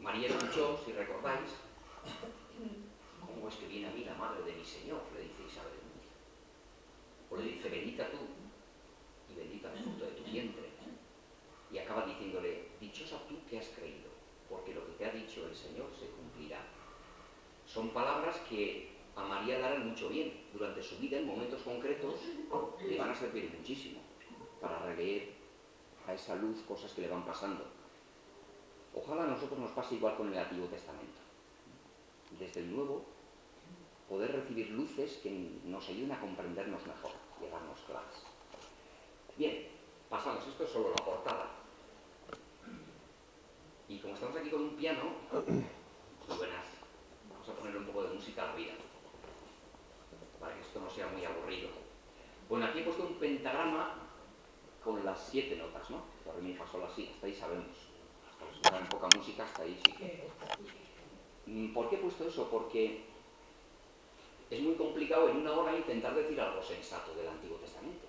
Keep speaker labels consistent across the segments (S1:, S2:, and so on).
S1: María escuchó, si recordáis, ¿cómo es que viene a mí la madre de mi Señor?, le dice Isabel. O le dice, bendita tú, y bendito el fruto de tu vientre. Y acaba diciéndole, dichosa tú que has creído, porque lo que te ha dicho el Señor se cumplirá. Son palabras que a María le harán mucho bien. Durante su vida, en momentos concretos, le van a servir muchísimo para releer a esa luz cosas que le van pasando. Ojalá a nosotros nos pase igual con el Antiguo Testamento. Desde el Nuevo, poder recibir luces que nos ayuden a comprendernos mejor y a darnos claves. Bien, pasamos. Esto es solo la portada. Y como estamos aquí con un piano, muy buenas, vamos a poner un poco de música a la vida, para que esto no sea muy aburrido. Bueno, aquí he puesto un pentagrama con las 7 notas, ¿no? Do, re, mi, fa, sol, la, si. Hasta ahí sabemos. Hasta los que saben poca música, hasta ahí sí que... ¿Por qué he puesto eso? Porque es muy complicado en una hora intentar decir algo sensato del Antiguo Testamento,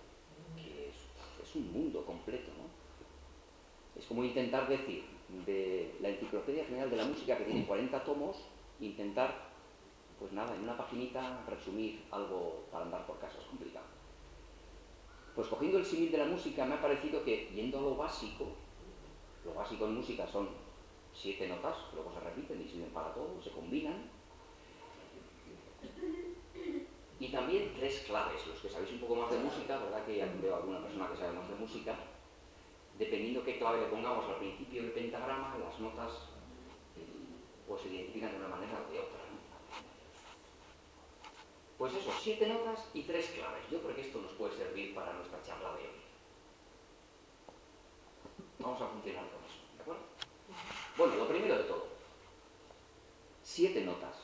S1: que es un mundo completo, ¿no? Es como intentar decir de la Enciclopedia General de la Música, que tiene 40 tomos, intentar, pues nada, en una paginita resumir algo para andar por casa. Es complicado. Pues cogiendo el símil de la música, me ha parecido que, yendo a lo básico en música son 7 notas, que luego se repiten y sirven para todo, se combinan. Y también 3 claves. Los que sabéis un poco más de música, ¿verdad? Que aquí veo a alguna persona que sabe más de música. Dependiendo qué clave le pongamos al principio del pentagrama, las notas pues se identifican de una manera o de otra, ¿no? Pues eso, 7 notas y 3 claves. Yo creo que esto nos puede servir para nuestra charla de hoy. Vamos a funcionar con eso, ¿de acuerdo? Bueno, lo primero de todo, 7 notas.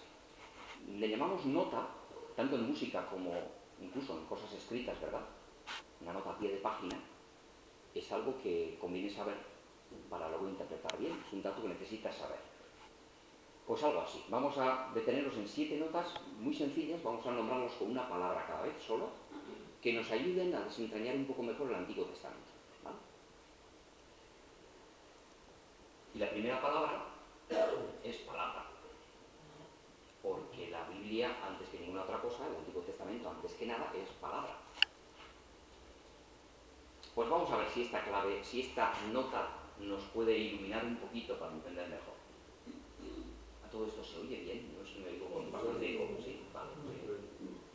S1: Le llamamos nota, tanto en música como incluso en cosas escritas, ¿verdad? Una nota a pie de página es algo que conviene saber para luego interpretar bien. Es un dato que necesitas saber. Pues algo así. Vamos a detenernos en 7 notas muy sencillas, vamos a nombrarlos con una palabra cada vez solo, que nos ayuden a desentrañar un poco mejor el Antiguo Testamento, ¿vale? Y la primera palabra es palabra, porque la Biblia, antes que ninguna otra cosa, el Antiguo Testamento, antes que nada, es palabra. Pues vamos a ver si esta clave, si esta nota nos puede iluminar un poquito para entender mejor. ¿A todo esto se oye bien? No sé si me digo con bastante eco. Sí, vale.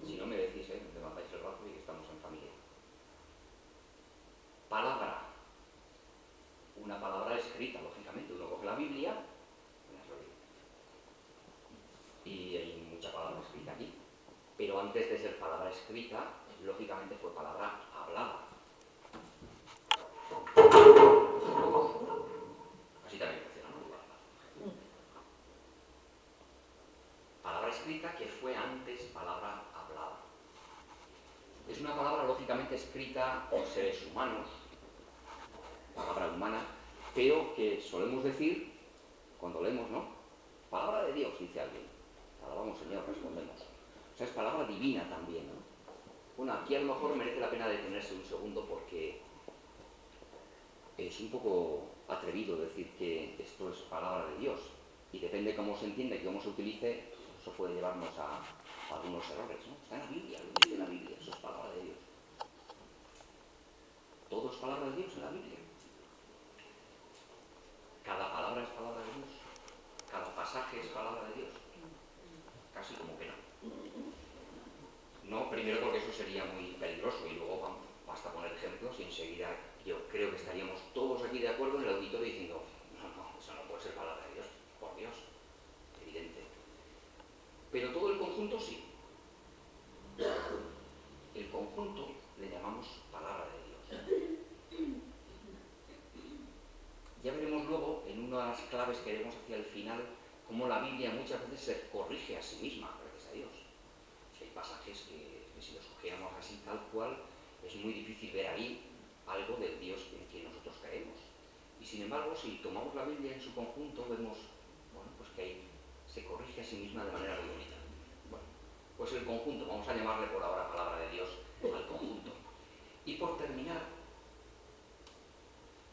S1: Sí. Si no me decís, levantáis el brazo y que estamos en familia. Palabra. Una palabra escrita, lógicamente. Uno coge la Biblia y hay mucha palabra escrita aquí. Pero antes de ser palabra escrita, lógicamente fue palabra hablada. Así también funciona, ¿no? Palabra escrita que fue antes palabra hablada. Es una palabra lógicamente escrita por seres humanos, palabra humana, pero que solemos decir, cuando leemos, ¿no? Palabra de Dios, dice alguien. Alabamos, Señor, respondemos. O sea, es palabra divina también, ¿no? Bueno, aquí a lo mejor merece la pena detenerse un segundo porque es un poco atrevido decir que esto es palabra de Dios. Y depende cómo se entienda y cómo se utilice, eso puede llevarnos a algunos errores, ¿no? Está en la Biblia, lo dice la Biblia, eso es palabra de Dios. Todo es palabra de Dios en la Biblia. Cada palabra es palabra de Dios. Cada pasaje es palabra de Dios. Casi como que no. No, primero porque eso sería muy peligroso y luego basta poner ejemplos y enseguida yo creo que estaríamos todos aquí de acuerdo en el auditorio diciendo no, eso no puede ser palabra de Dios, por Dios, evidente. Pero todo el conjunto sí. El conjunto le llamamos palabra de Dios. Ya veremos luego, en una de las claves que veremos hacia el final, cómo la Biblia muchas veces se corrige a sí misma, gracias a Dios. Hay pasajes que si los cogiéramos así tal cual, es muy difícil ver ahí algo del Dios en quien nosotros creemos. Y sin embargo, si tomamos la Biblia en su conjunto, vemos bueno, pues que ahí se corrige a sí misma de manera muy bonita. Bueno, pues el conjunto, vamos a llamarle por ahora palabra de Dios al conjunto. Y por terminar,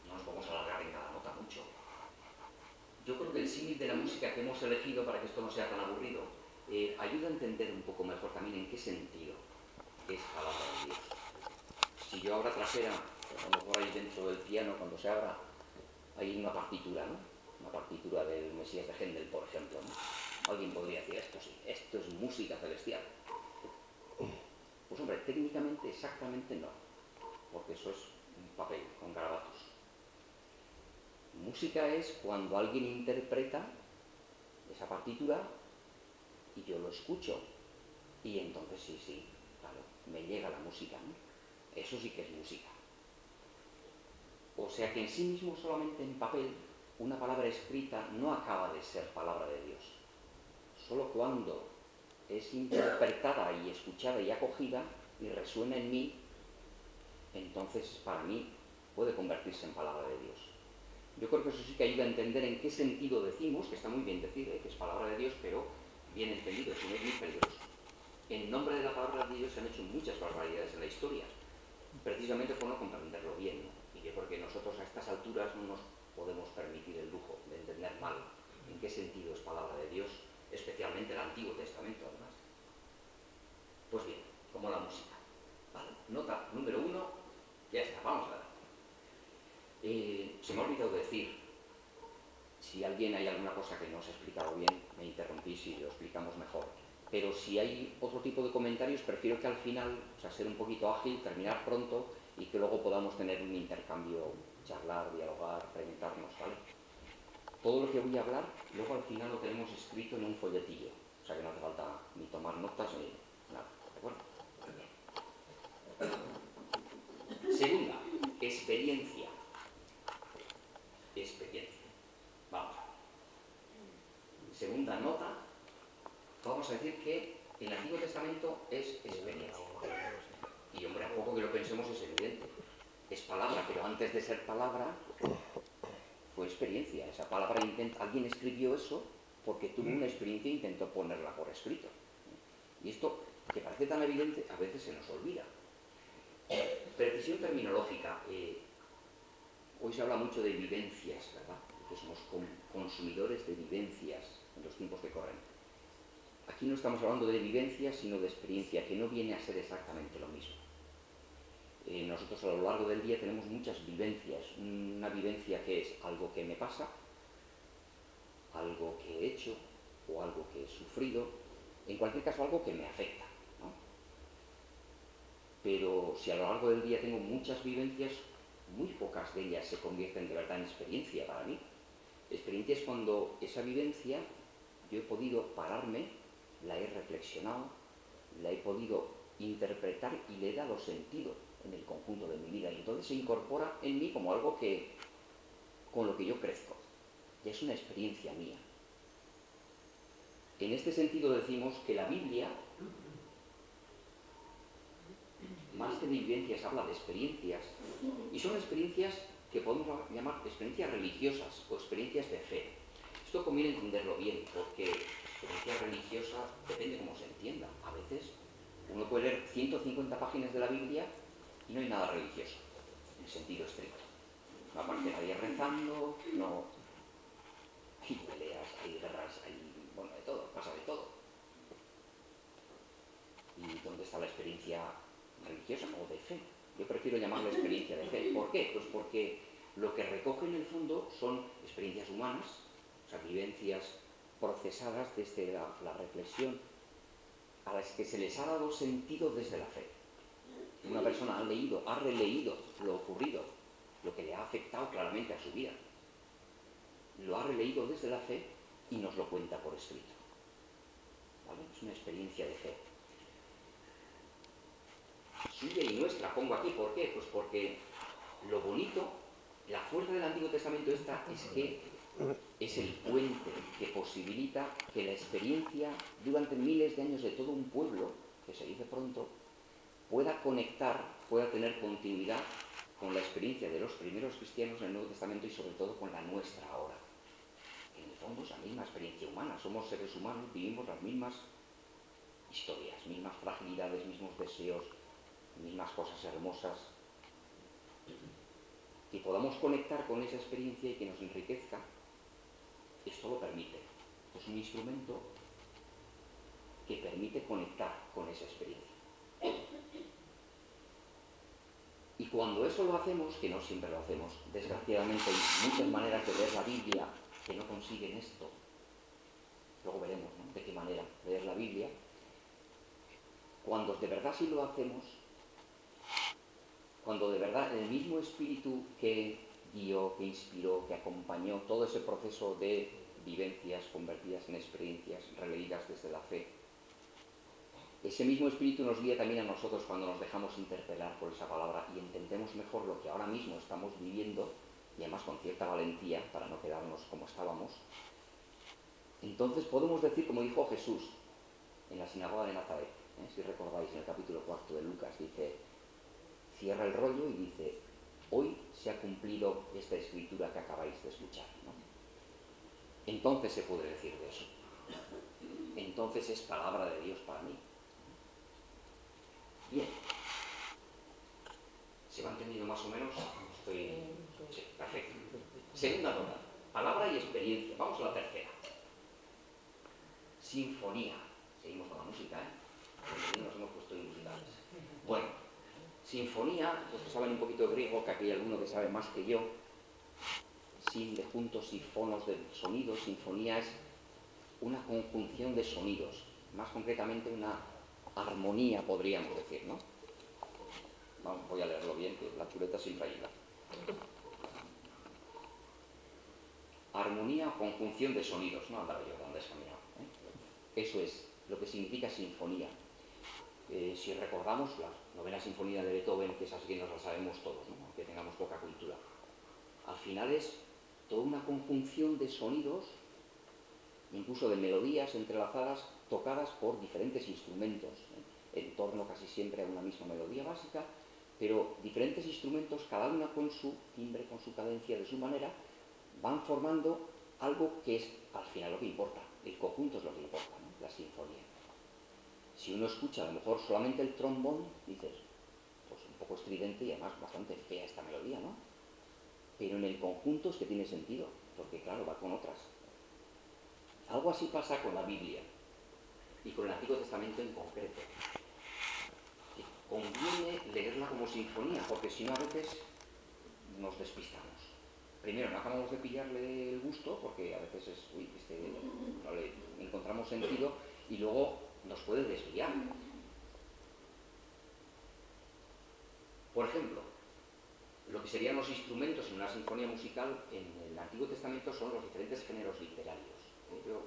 S1: no nos vamos a alargar en cada nota mucho. Yo creo creo que el símil de la música que hemos elegido, para que esto no sea tan aburrido, ayuda a entender un poco mejor también en qué sentido es palabra de Dios. Si yo ahora trajera, a lo mejor ahí dentro del piano, cuando se abra, hay una partitura, ¿no? Una partitura del Mesías de Händel, por ejemplo, ¿no? Alguien podría decir, esto sí, esto es música celestial. Pues hombre, técnicamente exactamente no, porque eso es un papel con garabatos. Música es cuando alguien interpreta esa partitura y yo lo escucho, y entonces sí, claro, me llega la música, ¿no? Eso sí que es música. O sea que en sí mismo, solamente en papel, una palabra escrita no acaba de ser palabra de Dios. Solo cuando es interpretada y escuchada y acogida y resuena en mí, entonces para mí puede convertirse en palabra de Dios. Yo creo que eso sí que ayuda a entender en qué sentido decimos, que está muy bien decir que es palabra de Dios, pero bien entendido, si no es muy peligroso. En nombre de la palabra de Dios se han hecho muchas barbaridades en la historia, precisamente por no comprenderlo bien, ¿no? Y yo creo que nosotros a estas alturas no nos podemos permitir el lujo de entender mal en qué sentido es palabra de Dios, especialmente el Antiguo Testamento, además. Pues bien, como la música. ¿Vale? Nota número 1, ya está, vamos a ver. Se me ha olvidado decir, si alguien hay alguna cosa que no os he explicado bien, me interrumpís y lo explicamos mejor. Pero si hay otro tipo de comentarios, prefiero que al final, o sea, ser un poquito ágil, terminar pronto y que luego podamos tener un intercambio, charlar, dialogar, preguntarnos, ¿vale? Todo lo que voy a hablar, luego al final lo tenemos escrito en un folletillo. O sea que no hace falta ni tomar notas ni nada, ¿de acuerdo? Segunda, experiencia. Experiencia. Vamos a ver. Segunda nota, vamos a decir que el Antiguo Testamento es experiencia. Y hombre, a poco que lo pensemos es evidente. Es palabra, pero antes de ser palabra, fue experiencia. Esa palabra, alguien escribió eso porque tuvo una experiencia e intentó ponerla por escrito. Y esto, que parece tan evidente, a veces se nos olvida. Precisión terminológica. Hoy se habla mucho de vivencias, ¿verdad? Que somos consumidores de vivencias en los tiempos que corren. Aquí no estamos hablando de vivencias, sino de experiencia, que no viene a ser exactamente lo mismo. Nosotros a lo largo del día tenemos muchas vivencias. Una vivencia que es algo que me pasa, algo que he hecho o algo que he sufrido, en cualquier caso algo que me afecta, ¿no? Pero si a lo largo del día tengo muchas vivencias, muy pocas de ellas se convierten de verdad en experiencia para mí. Experiencia es cuando esa vivencia yo he podido pararme, la he reflexionado, la he podido interpretar y le he dado sentido en el conjunto de mi vida, y entonces se incorpora en mí como algo con lo que yo crezco. Ya es una experiencia mía. En este sentido decimos que la Biblia, más que de vivencias, habla de experiencias, y son experiencias que podemos llamar experiencias religiosas o experiencias de fe. Esto conviene entenderlo bien, porque experiencia religiosa depende cómo se entienda. A veces uno puede leer 150 páginas de la Biblia y no hay nada religioso, en sentido estricto. No aparece nadie rezando, no hay peleas, hay guerras, hay, bueno, de todo, pasa de todo. ¿Y dónde está la experiencia religiosa o de fe? Yo prefiero llamarla experiencia de fe. ¿Por qué? Pues porque lo que recoge en el fondo son experiencias humanas, o sea, vivencias procesadas desde la reflexión, a las que se les ha dado sentido desde la fe. Una persona ha leído, ha releído lo ocurrido, lo que le ha afectado claramente a su vida. Lo ha releído desde la fe y nos lo cuenta por escrito. ¿Vale? Es una experiencia de fe. Suya y nuestra, pongo aquí, ¿por qué? Pues porque lo bonito, la fuerza del Antiguo Testamento esta es que es el puente que posibilita que la experiencia durante miles de años de todo un pueblo, que se dice pronto, pueda conectar, pueda tener continuidad con la experiencia de los primeros cristianos en el Nuevo Testamento y sobre todo con la nuestra ahora. En el fondo es la misma experiencia humana, somos seres humanos, vivimos las mismas historias, mismas fragilidades, mismos deseos, mismas cosas hermosas. Que podamos conectar con esa experiencia y que nos enriquezca, esto lo permite. Es un instrumento que permite conectar con esa experiencia. Y cuando eso lo hacemos, que no siempre lo hacemos, desgraciadamente hay muchas maneras de leer la Biblia que no consiguen esto. Luego veremos, ¿no?, de qué manera leer la Biblia. Cuando de verdad sí lo hacemos, cuando de verdad el mismo espíritu que guió, que inspiró, que acompañó todo ese proceso de vivencias convertidas en experiencias releídas desde la fe, ese mismo espíritu nos guía también a nosotros cuando nos dejamos interpelar por esa palabra y entendemos mejor lo que ahora mismo estamos viviendo, y además con cierta valentía para no quedarnos como estábamos. Entonces podemos decir, como dijo Jesús en la sinagoga de Nazaret, si recordáis en el capítulo 4 de Lucas, dice, cierra el rollo y dice, hoy se ha cumplido esta escritura que acabáis de escuchar, ¿no? Entonces se puede decir de eso. Entonces es palabra de Dios para mí. Bien. ¿Se va entendiendo más o menos? Sí, perfecto. Segunda nota, palabra y experiencia. Vamos a la tercera. Sinfonía. Seguimos con la música, ¿eh? Nos hemos puesto en musicales. Bueno, sinfonía, los que saben un poquito de griego, que aquí hay alguno que sabe más que yo, sin de juntos y fonos de sonidos, sinfonía es una conjunción de sonidos, más concretamente una armonía, podríamos decir, ¿no? Vamos, voy a leerlo bien, que la chuleta siempre ayuda. Armonía o conjunción de sonidos, no andaba yo tan descaminado, ¿eh? Eso es lo que significa sinfonía. Si recordamos la novena sinfonía de Beethoven, que es así que nos la sabemos todos, ¿no?, aunque tengamos poca cultura, al final es toda una conjunción de sonidos, incluso de melodías entrelazadas, tocadas por diferentes instrumentos, en torno casi siempre a una misma melodía básica, pero diferentes instrumentos, cada una con su timbre, con su cadencia, de su manera, van formando algo que es al final lo que importa. El conjunto es lo que importa, ¿no?, la sinfonía. Si uno escucha a lo mejor solamente el trombón, dices, pues un poco estridente y además bastante fea esta melodía, ¿no? Pero en el conjunto es que tiene sentido, porque claro, va con otras. Algo así pasa con la Biblia y con el Antiguo Testamento en concreto. Que conviene leerla como sinfonía, porque si no a veces nos despistamos. Primero, no acabamos de pillarle el gusto, porque a veces es, no le encontramos sentido, y luego nos puede desviar. Por ejemplo, lo que serían los instrumentos en una sinfonía musical en el Antiguo Testamento son los diferentes géneros literarios. Yo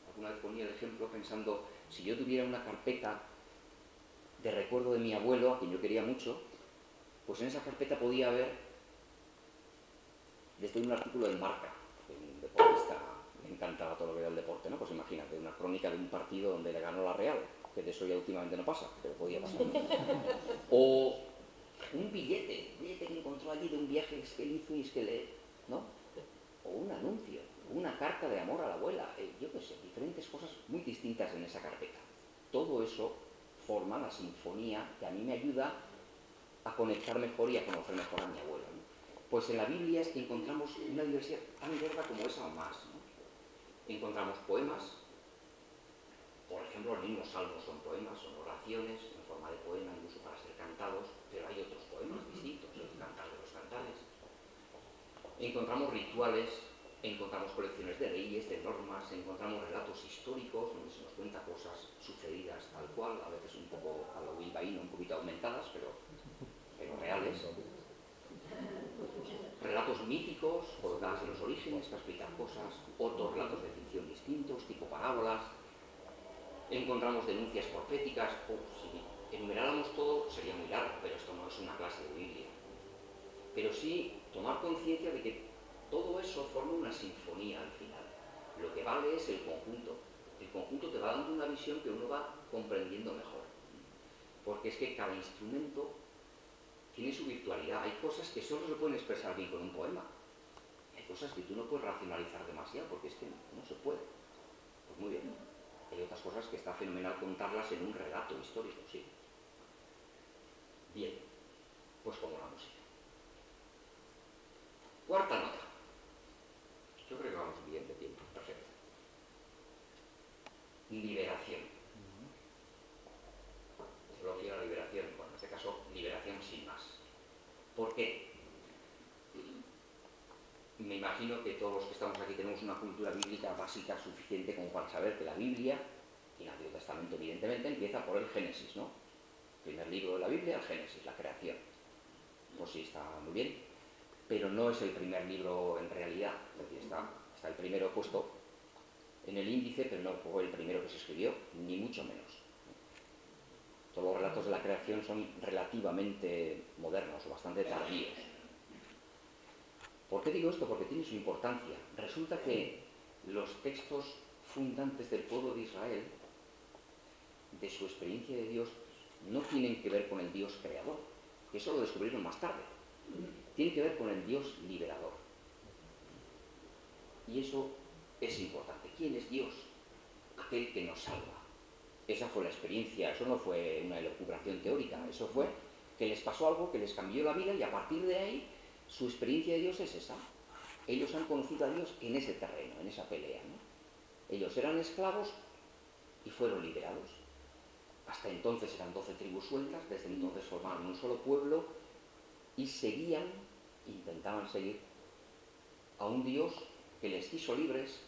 S1: alguna vez ponía el ejemplo pensando, si yo tuviera una carpeta de recuerdo de mi abuelo, a quien yo quería mucho, pues en esa carpeta podía haber desde un artículo del Marca, de un deportista, me encantaba todo lo que era el deporte, ¿no? Pues imagínate, una crónica de un partido donde le ganó la Real, que de eso ya últimamente no pasa, pero podía pasar. O un billete que encontró allí de un viaje que él hizo y es que lee, ¿no? O un anuncio, una carta de amor a la abuela, yo qué sé, diferentes cosas muy distintas en esa carpeta. Todo eso forma la sinfonía que a mí me ayuda a conectar mejor y a conocer mejor a mi abuelo, ¿no? Pues en la Biblia es que encontramos una diversidad tan diversa como esa o más, ¿no? Encontramos poemas, por ejemplo, los mismos salmos son poemas, son oraciones en forma de poema, incluso para ser cantados, pero hay otros poemas distintos, el Cantar de los Cantares. Encontramos rituales, encontramos colecciones de leyes, de normas, encontramos relatos históricos donde se nos cuenta cosas sucedidas tal cual, a veces un poco a lo bilbaíno, un poquito aumentadas, pero reales. Relatos míticos, colocados en los orígenes para explicar cosas, otros relatos de ficción distintos, tipo parábolas. Encontramos denuncias proféticas, si enumeráramos todo sería muy largo, pero esto no es una clase de Biblia. Pero sí tomar conciencia de que todo eso forma una sinfonía al final. Lo que vale es el conjunto. El conjunto te va dando una visión que uno va comprendiendo mejor. Porque es que cada instrumento tiene su virtualidad. Hay cosas que solo se pueden expresar bien con un poema. Hay cosas que tú no puedes racionalizar demasiado porque es que no se puede. Pues muy bien. Hay otras cosas que está fenomenal contarlas en un relato histórico, sí. Bien, pues como la música. Cuarta nota. Yo creo que vamos bien de tiempo. Perfecto. imagino que todos los que estamos aquí tenemos una cultura bíblica básica suficiente como para saber que la Biblia, y el Antiguo Testamento evidentemente, empieza por el Génesis, ¿no? Primer libro de la Biblia, el Génesis, la creación. Pues sí, está muy bien, pero no es el primer libro en realidad. Es decir, está el primero puesto en el índice, pero no fue el primero que se escribió, ni mucho menos. Todos los relatos de la creación son relativamente modernos o bastante tardíos. ¿Por qué digo esto? Porque tiene su importancia. Resulta que los textos fundantes del pueblo de Israel, de su experiencia de Dios, no tienen que ver con el Dios creador, que eso lo descubrieron más tarde. Tienen que ver con el Dios liberador. Y eso es importante. ¿Quién es Dios? Aquel que nos salva. Esa fue la experiencia, eso no fue una elucubración teórica, eso fue que les pasó algo que les cambió la vida y a partir de ahí su experiencia de Dios es esa. Ellos han conocido a Dios en ese terreno, en esa pelea, ¿no? Ellos eran esclavos y fueron liberados. Hasta entonces eran 12 tribus sueltas, desde entonces formaron un solo pueblo y intentaban seguir a un Dios que les quiso libres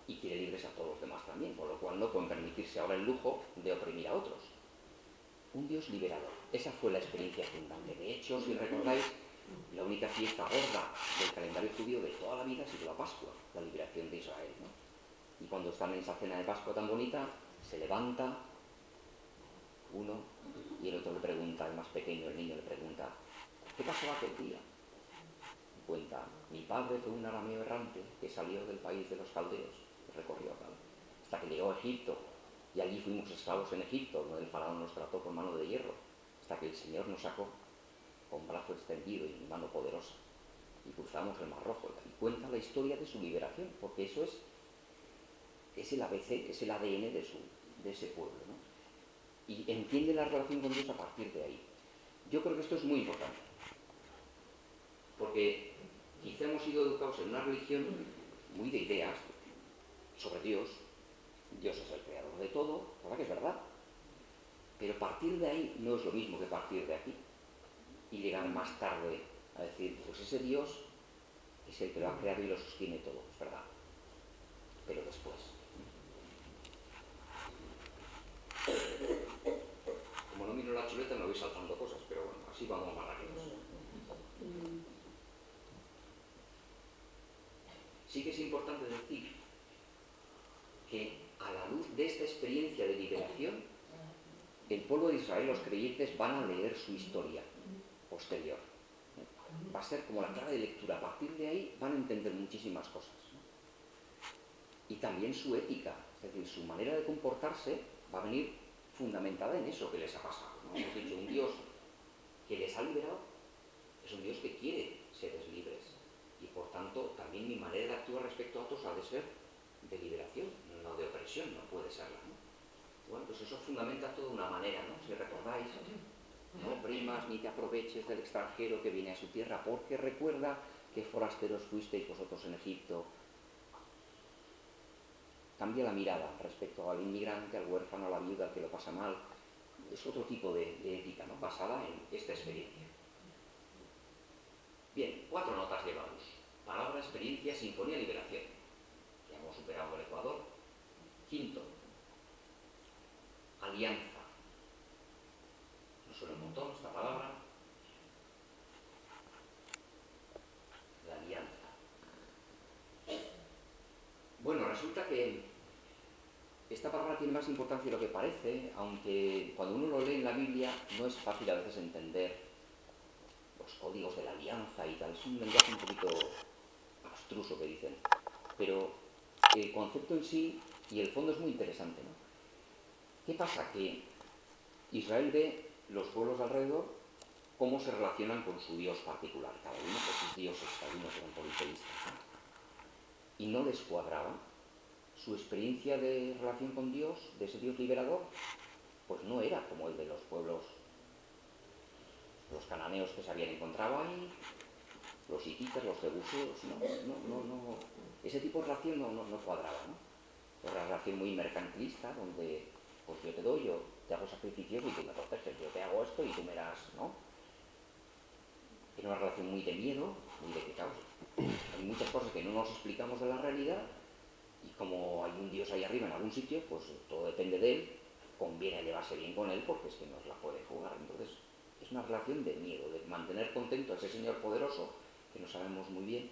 S1: y quiere libres a todos los demás también, por lo cual no pueden permitirse ahora el lujo de oprimir a otros. Un Dios liberador. Esa fue la experiencia fundante. De hecho, si recordáis, la única fiesta gorda del calendario judío de toda la vida ha sido la Pascua, la liberación de Israel, ¿no? Y cuando están en esa cena de Pascua tan bonita, se levanta uno y el otro le pregunta, el más pequeño, el niño le pregunta, ¿qué pasó aquel día? Y cuenta, mi padre fue un arameo errante que salió del país de los caldeos, recorrió hasta que llegó a Egipto, y allí fuimos esclavos en Egipto, donde el faraón nos trató con mano de hierro, hasta que el Señor nos sacó con brazo extendido y mano poderosa, y cruzamos el Mar Rojo. Y cuenta la historia de su liberación, porque eso es el ABC, es el ADN de ese pueblo, ¿no? Y entiende la relación con Dios a partir de ahí. Yo creo que esto es muy importante, porque quizá hemos sido educados en una religión muy de ideas sobre Dios. Dios es el creador de todo, ¿verdad que es verdad? Pero partir de ahí no es lo mismo que partir de aquí y llegar más tarde a decir, pues ese Dios es el que lo ha creado y lo sostiene todo, es verdad, pero después. Como no miro la chuleta me voy saltando cosas, pero bueno, así vamos más rápidos. Sí que es importante decir que a la luz de esta experiencia de liberación, el pueblo de Israel, los creyentes, van a leer su historia posterior. Va a ser como la clave de lectura. A partir de ahí van a entender muchísimas cosas. Y también su ética, es decir, su manera de comportarse va a venir fundamentada en eso que les ha pasado, ¿no? Hemos dicho, un Dios que les ha liberado es un Dios que quiere seres libres. Y por tanto, también mi manera de actuar respecto a otros ha de ser de liberación, no de opresión, no puede serla, ¿no? Bueno, pues eso fundamenta toda una manera, ¿no? Si recordáis, no oprimas ni te aproveches del extranjero que viene a su tierra, porque recuerda que forasteros fuisteis vosotros en Egipto. Cambia la mirada respecto al inmigrante, al huérfano, a la viuda, al que lo pasa mal. Es otro tipo de ética, ¿no? Basada en esta experiencia. Bien, 4 notas llevamos. Palabra, experiencia, sinfonía, liberación. Ya hemos superado el Ecuador. Quinto, alianza. Nos suena un montón esta palabra. La alianza. Bueno, resulta que esta palabra tiene más importancia de lo que parece, aunque cuando uno lo lee en la Biblia no es fácil a veces entender los códigos de la alianza y tal. Es un lenguaje un poquito abstruso que dicen. Pero el concepto en sí y el fondo es muy interesante, ¿no? ¿Qué pasa? Que Israel ve los pueblos alrededor cómo se relacionan con su Dios particular, cada uno con sus dioses, cada uno eran politeístas, ¿no? Y no les cuadraba su experiencia de relación con Dios, de ese Dios liberador, pues no era como el de los pueblos, los cananeos que se habían encontrado ahí, los hititas, los jebuseos, no, ese tipo de relación no cuadraba, ¿no? Era una relación muy mercantilista, donde pues yo te doy, yo te hago sacrificios y tú me proteges, yo te hago esto y tú me das, ¿no? Era una relación muy de miedo, muy de pecado. Hay muchas cosas que no nos explicamos de la realidad y como hay un Dios ahí arriba en algún sitio, pues todo depende de él, conviene llevarse bien con él porque es que nos la puede jugar. Entonces es una relación de miedo, de mantener contento a ese Señor poderoso, que no sabemos muy bien.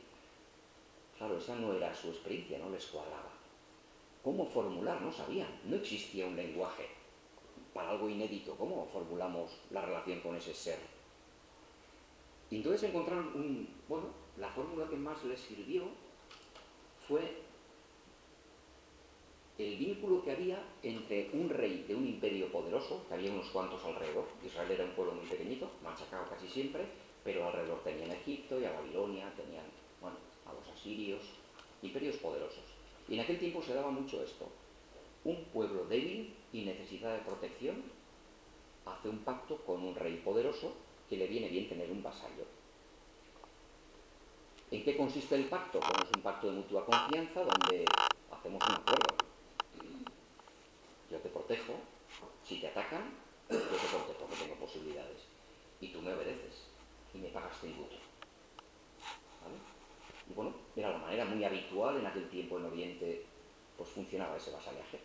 S1: Claro, esa no era su experiencia, no les cuadraba. ¿Cómo formular? No sabían, no existía un lenguaje para algo inédito. ¿Cómo formulamos la relación con ese ser? Y entonces encontraron la fórmula que más les sirvió fue el vínculo que había entre un rey de un imperio poderoso, que había unos cuantos alrededor. Israel era un pueblo muy pequeñito, machacado casi siempre, pero alrededor tenían Egipto y a Babilonia, tenían, a los asirios, imperios poderosos. Y en aquel tiempo se daba mucho esto. Un pueblo débil y necesitado de protección hace un pacto con un rey poderoso que le viene bien tener un vasallo. ¿En qué consiste el pacto? Bueno, es un pacto de mutua confianza donde hacemos un acuerdo. Yo te protejo, si te atacan, yo te protejo, que tengo posibilidades. Y tú me obedeces y me pagas tributo. ¿Vale? Y bueno, era la manera muy habitual en aquel tiempo en Oriente, pues funcionaba ese vasallaje.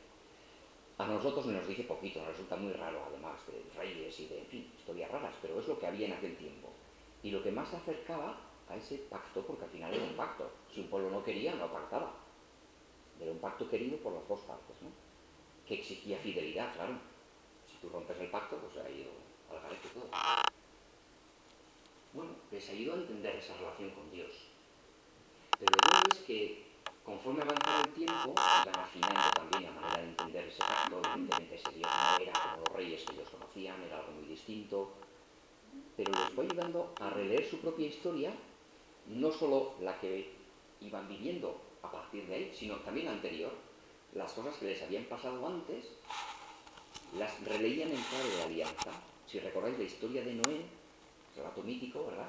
S1: A nosotros nos dice poquito, nos resulta muy raro, además de reyes y de, en fin, historias raras, pero es lo que había en aquel tiempo. Y lo que más se acercaba a ese pacto, porque al final era un pacto. Si un pueblo no quería, no pactaba. Era un pacto querido por las dos partes, ¿no? Que exigía fidelidad, claro. Si tú rompes el pacto, pues ha ido al garete todo. Bueno, les ayudó a entender esa relación con Dios. Pero lo bueno es que, conforme avanzaba el tiempo, iban afinando también la manera de entender ese pacto. Evidentemente ese Dios no era como los reyes que ellos conocían, era algo muy distinto. Pero les fue ayudando a releer su propia historia, no solo la que iban viviendo a partir de ahí, sino también la anterior. Las cosas que les habían pasado antes las releían en clave de alianza. Si recordáis la historia de Noé, relato mítico, ¿verdad?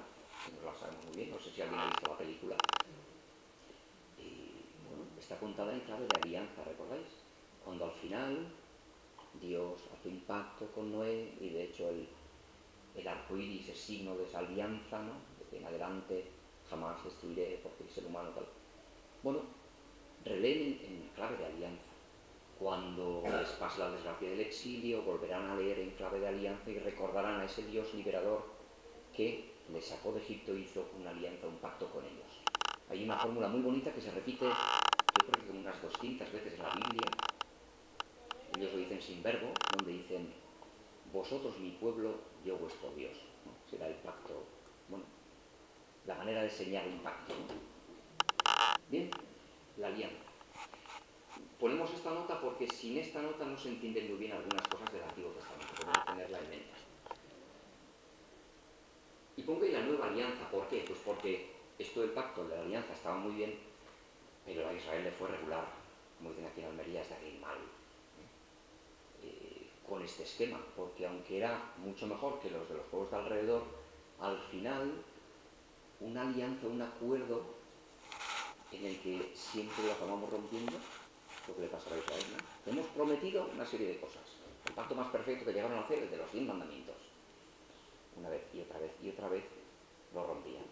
S1: No la sabemos muy bien, no sé si alguien ha visto la película. Y bueno, está contada en clave de alianza, ¿recordáis? Cuando al final Dios hace un pacto con Noé y de hecho el arco iris es signo de esa alianza, ¿no? Desde en adelante jamás destruiré porque el ser humano tal. Bueno, releen en clave de alianza. Cuando les pase la desgracia del exilio, volverán a leer en clave de alianza y recordarán a ese Dios liberador que les sacó de Egipto e hizo una alianza, un pacto con ellos. Hay una fórmula muy bonita que se repite, yo creo que como unas 200 veces en la Biblia. Ellos lo dicen sin verbo, donde dicen: vosotros mi pueblo, yo vuestro Dios. ¿No? Será el pacto, bueno, la manera de señalar un pacto, ¿no? Bien, la alianza. Ponemos esta nota porque sin esta nota no se entienden muy bien algunas cosas del Antiguo Testamento, podemos tenerla en mente. Y pongo ahí la nueva alianza, ¿por qué? Pues porque esto del pacto, de la alianza, estaba muy bien, pero a Israel le fue regular, como dicen aquí en Almería, es de aquel mal, con este esquema, porque aunque era mucho mejor que los de los pueblos de alrededor, al final una alianza, un acuerdo en el que siempre lo acabamos rompiendo, lo que le pasará a Israel, ¿no? Hemos prometido una serie de cosas. El pacto más perfecto que llegaron a hacer es de los 10 mandamientos. Una vez y otra vez y otra vez lo rompían.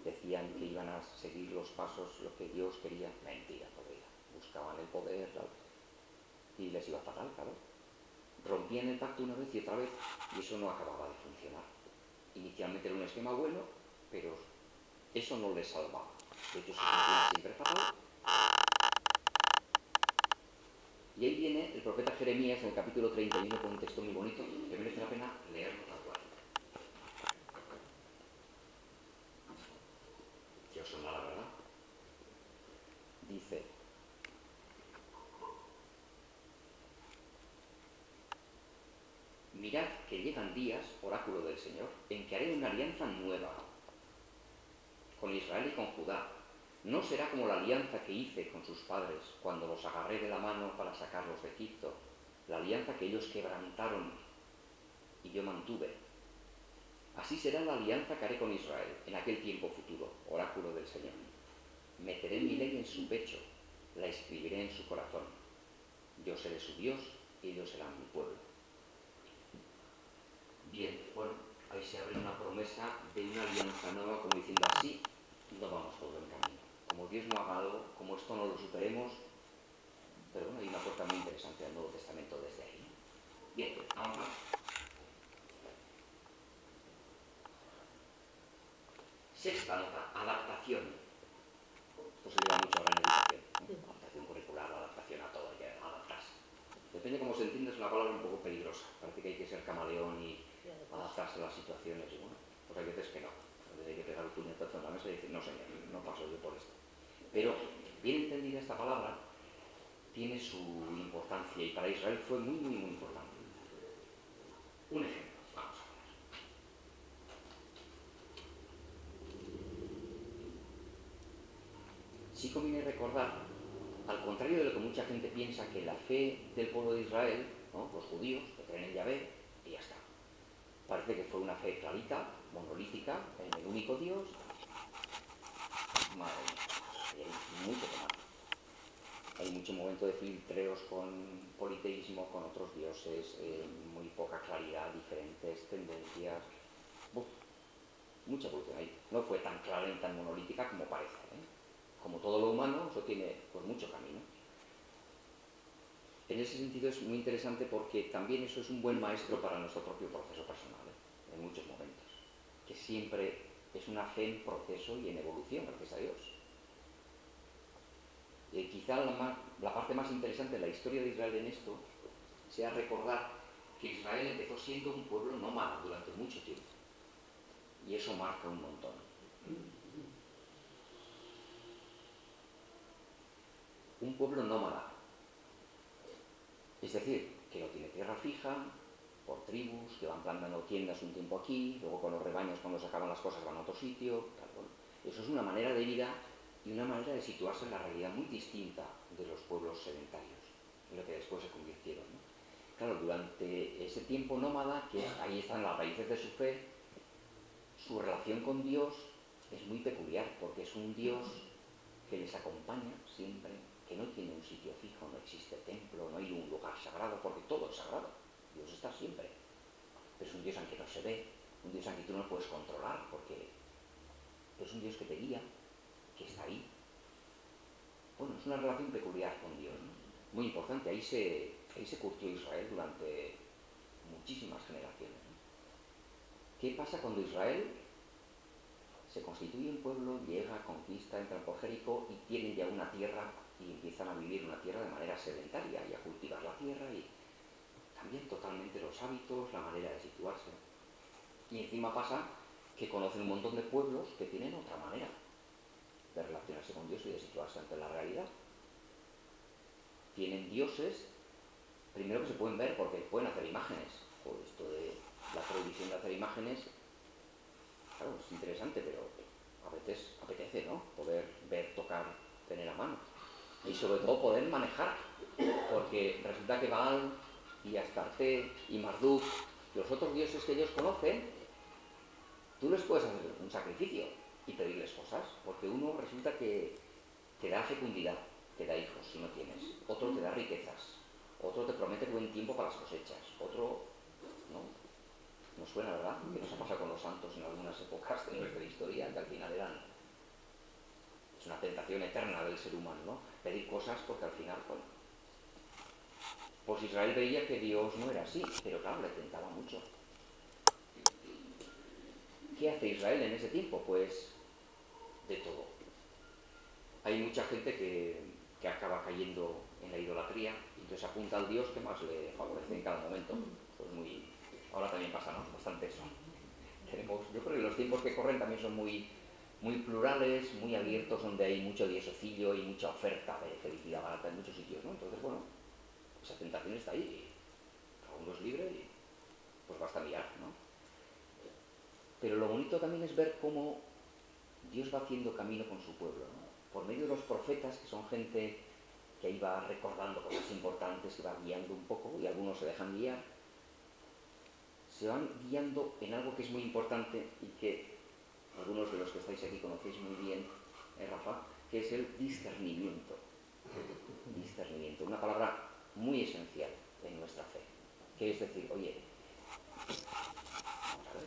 S1: Decían que iban a seguir los pasos, lo que Dios quería. Mentira, todavía. Buscaban el poder, ¿sabes? Y les iba fatal, claro. Rompían el pacto una vez y otra vez y eso no acababa de funcionar. Inicialmente era un esquema bueno, pero eso no les salvaba. De hecho, se sentía siempre fatal. Y ahí viene el profeta Jeremías en el capítulo 31 con un texto muy bonito que merece la pena leerlo tal cual. Que os sonará, ¿verdad? Dice: mirad que llegan días, oráculo del Señor, en que haré una alianza nueva con Israel y con Judá. No será como la alianza que hice con sus padres cuando los agarré de la mano para sacarlos de Egipto, la alianza que ellos quebrantaron y yo mantuve. Así será la alianza que haré con Israel en aquel tiempo futuro, oráculo del Señor. Meteré mi ley en su pecho, la escribiré en su corazón. Yo seré su Dios y ellos serán mi pueblo. Bien, bueno, ahí se abre una promesa de una alianza nueva, como diciendo así no vamos por buen camino. Como Dios no haga algo, como esto no lo superemos, pero bueno, hay una puerta muy interesante del Nuevo Testamento desde ahí, ¿no? Bien, vamos a ver. Sexta nota, adaptación. Esto se lleva mucho ahora en educación, ¿no? Adaptación curricular, adaptación a todo, hay que adaptarse. Depende cómo se entiende, es una palabra un poco peligrosa. Parece que hay que ser camaleón y adaptarse a las situaciones. Y bueno, pues hay veces que no. A veces hay que pegar el puñetazo en la mesa y decir, no señor, no paso yo por esto. Pero, bien entendida esta palabra, tiene su importancia y para Israel fue muy, muy, muy importante. Un ejemplo, vamos a ver. Sí conviene recordar, al contrario de lo que mucha gente piensa, que la fe del pueblo de Israel, ¿no?, los judíos, que creen en Yahvé, y ya está. Parece que fue una fe clarita, monolítica, en el único Dios. Madre mía, y hay muy poco más. Hay mucho momento de filtreos con politeísmo, con otros dioses, muy poca claridad, diferentes tendencias. Uf, mucha evolución ahí. No fue tan clara ni tan monolítica como parece, ¿eh? Como todo lo humano, eso tiene pues mucho camino. En ese sentido es muy interesante porque también eso es un buen maestro para nuestro propio proceso personal, ¿eh?, en muchos momentos. Que siempre es una fe en proceso y en evolución, gracias a Dios. Quizá la parte más interesante de la historia de Israel en esto sea recordar que Israel empezó siendo un pueblo nómada durante mucho tiempo. Y eso marca un montón. Un pueblo nómada. Es decir, que no tiene tierra fija, por tribus, que van plantando tiendas un tiempo aquí, luego con los rebaños cuando se acaban las cosas van a otro sitio, tal, bueno. Eso es una manera de vida y una manera de situarse en la realidad muy distinta de los pueblos sedentarios, en lo que después se convirtieron, ¿no? Claro, durante ese tiempo nómada, que ahí están las raíces de su fe, su relación con Dios es muy peculiar, porque es un Dios que les acompaña siempre, que no tiene un sitio fijo, no existe templo, no hay un lugar sagrado, porque todo es sagrado. Dios está siempre. Pero es un Dios al que no se ve, un Dios al que tú no puedes controlar, porque es un Dios que te guía, que está ahí. Bueno, es una relación peculiar con Dios, ¿no? Muy importante. Ahí se curtió Israel durante muchísimas generaciones, ¿no? ¿Qué pasa cuando Israel se constituye un pueblo, llega, conquista, entra por Jericó y tienen ya una tierra y empiezan a vivir una tierra de manera sedentaria y a cultivar la tierra y cambian totalmente los hábitos, la manera de situarse? Y encima pasa que conocen un montón de pueblos que tienen otra manera de relacionarse con Dios y de situarse ante la realidad. Tienen dioses, primero que se pueden ver porque pueden hacer imágenes. Por esto de la prohibición de hacer imágenes, claro, es interesante, pero a veces apetece, ¿no?, poder ver, tocar, tener a mano. Y sobre todo poder manejar, porque resulta que Baal y Astarte y Marduk, los otros dioses que ellos conocen, tú les puedes hacer un sacrificio y pedirles cosas, porque uno resulta que te da fecundidad, te da hijos si no tienes, otro te da riquezas, otro te promete buen tiempo para las cosechas, otro, ¿no? Nos suena, ¿verdad?, que nos ha pasado con los santos en algunas épocas de nuestra historia, que al final es una tentación eterna del ser humano, ¿no?, pedir cosas porque al final, bueno, pues Israel veía que Dios no era así, pero claro, le tentaba mucho. ¿Qué hace Israel en ese tiempo? Pues de todo. Hay mucha gente que acaba cayendo en la idolatría y entonces apunta al Dios que más le favorece en cada momento. Pues ahora también pasa, ¿no?, bastante eso. Yo creo que los tiempos que corren también son muy, muy plurales, muy abiertos, donde hay mucho diosecillo y mucha oferta de felicidad barata en muchos sitios, ¿no? Entonces, bueno, esa tentación está ahí y cada uno es libre y pues basta mirar, ¿no? Pero lo bonito también es ver cómo Dios va haciendo camino con su pueblo, ¿no?, por medio de los profetas, que son gente que ahí va recordando cosas importantes, que va guiando un poco, y algunos se dejan guiar, se van guiando en algo que es muy importante y que algunos de los que estáis aquí conocéis muy bien, Rafa, que es el discernimiento. Discernimiento, una palabra muy esencial en nuestra fe, que es decir, oye, vamos a ver,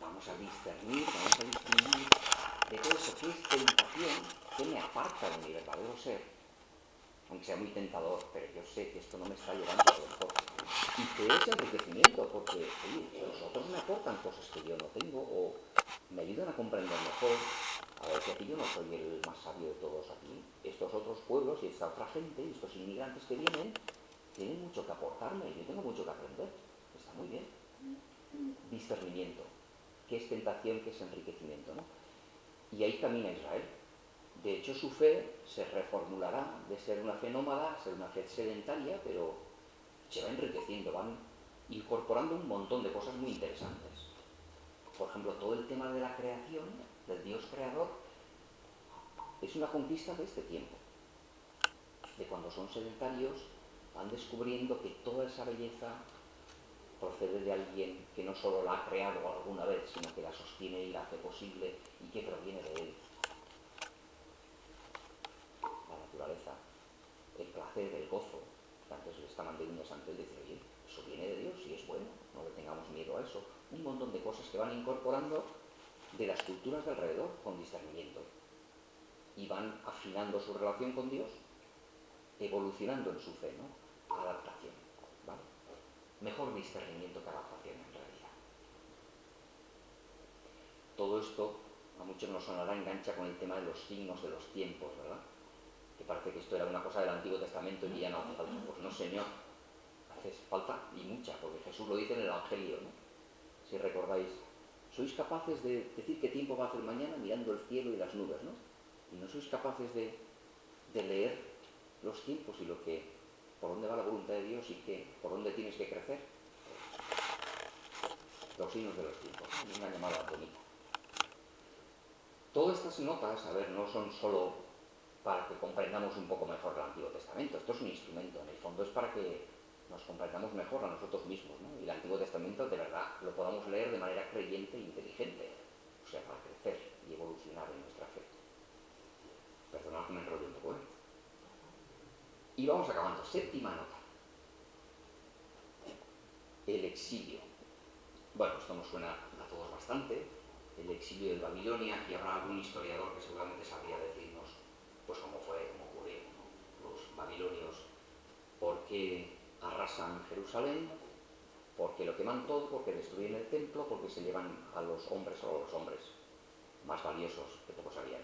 S1: vamos a discernir, vamos a distinguir de todo eso que es tentación, que me aparta de mi verdadero ser, aunque sea muy tentador, pero yo sé que esto no me está llevando a lo mejor. Y que es enriquecimiento, porque, oye, los otros me aportan cosas que yo no tengo, o me ayudan a comprender mejor. A ver, que aquí yo no soy el más sabio de todos aquí. Estos otros pueblos y esta otra gente, y estos inmigrantes que vienen, tienen mucho que aportarme, yo tengo mucho que aprender. Está muy bien. Discernimiento. ¿Qué es tentación? ¿Qué es enriquecimiento? ¿No? Y ahí camina Israel. De hecho, su fe se reformulará de ser una fe nómada a ser una fe sedentaria, pero se va enriqueciendo, van incorporando un montón de cosas muy interesantes. Por ejemplo, todo el tema de la creación, del Dios creador, es una conquista de este tiempo. De cuando son sedentarios, van descubriendo que toda esa belleza procede de alguien que no solo la ha creado alguna vez, sino que la sostiene y la hace posible y que proviene de él. La naturaleza, el placer, el gozo. Antes le estaban de uñas antes de decir, oye, eso viene de Dios y es bueno, no le tengamos miedo a eso. Un montón de cosas que van incorporando de las culturas de alrededor con discernimiento. Y van afinando su relación con Dios, evolucionando en su fe, ¿no? Adaptación, ¿vale? Mejor discernimiento que adaptación en realidad. Todo esto a muchos nos sonará engancha con el tema de los signos de los tiempos, ¿verdad? Que parece que esto era una cosa del Antiguo Testamento y ya no hace falta. Pues no, señor, hace falta y mucha, porque Jesús lo dice en el Evangelio, ¿no? Si recordáis, sois capaces de decir qué tiempo va a hacer mañana mirando el cielo y las nubes, ¿no? Y no sois capaces de leer los tiempos y lo que, por dónde va la voluntad de Dios y por dónde tienes que crecer. Los signos de los tiempos, ¿no? Una llamada bonita. Todas estas notas, a ver, no son solo para que comprendamos un poco mejor el Antiguo Testamento. Esto es un instrumento, en el fondo es para que nos comprendamos mejor a nosotros mismos, ¿no? Y el Antiguo Testamento, de verdad, lo podamos leer de manera creyente e inteligente, o sea, para crecer y evolucionar en nuestra fe. Perdonad que me enrollo un poco, ¿eh? Y vamos acabando. Séptima nota. El exilio. Bueno, esto nos suena a todos bastante. El exilio de Babilonia, y habrá algún historiador que seguramente sabría decirnos pues cómo fue, cómo ocurrió, ¿no? Los babilonios, por qué arrasan Jerusalén, porque lo queman todo, porque destruyen el templo, porque se llevan a los hombres, solo los hombres más valiosos que pocos habían,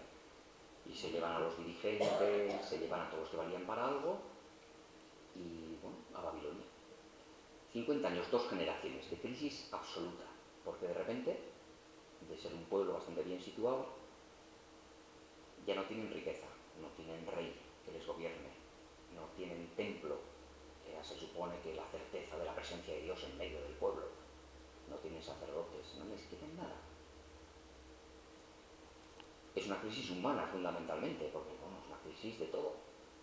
S1: y se llevan a los dirigentes, se llevan a todos los que valían para algo, y bueno, a Babilonia. 50 años, 2 generaciones de crisis absoluta, porque de repente, de ser un pueblo bastante bien situado, ya no tienen riqueza, no tienen rey que les gobierne, no tienen templo, que ya se supone que la certeza de la presencia de Dios en medio del pueblo, no tienen sacerdotes, no les queda nada. Es una crisis humana fundamentalmente, porque bueno, es una crisis de todo,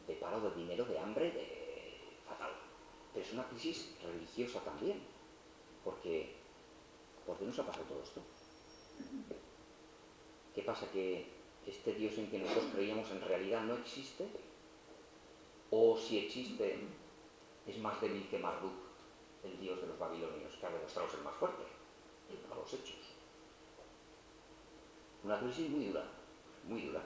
S1: de paro, de dinero, de hambre, de fatal. Pero es una crisis religiosa también, porque ¿por qué nos ha pasado todo esto? ¿Qué pasa? ¿Que este Dios en que nosotros creíamos en realidad no existe? ¿O si existe, es más débil que Marduk, el Dios de los babilonios, que ha demostrado ser más fuerte a los hechos? Una crisis muy dura, muy dura.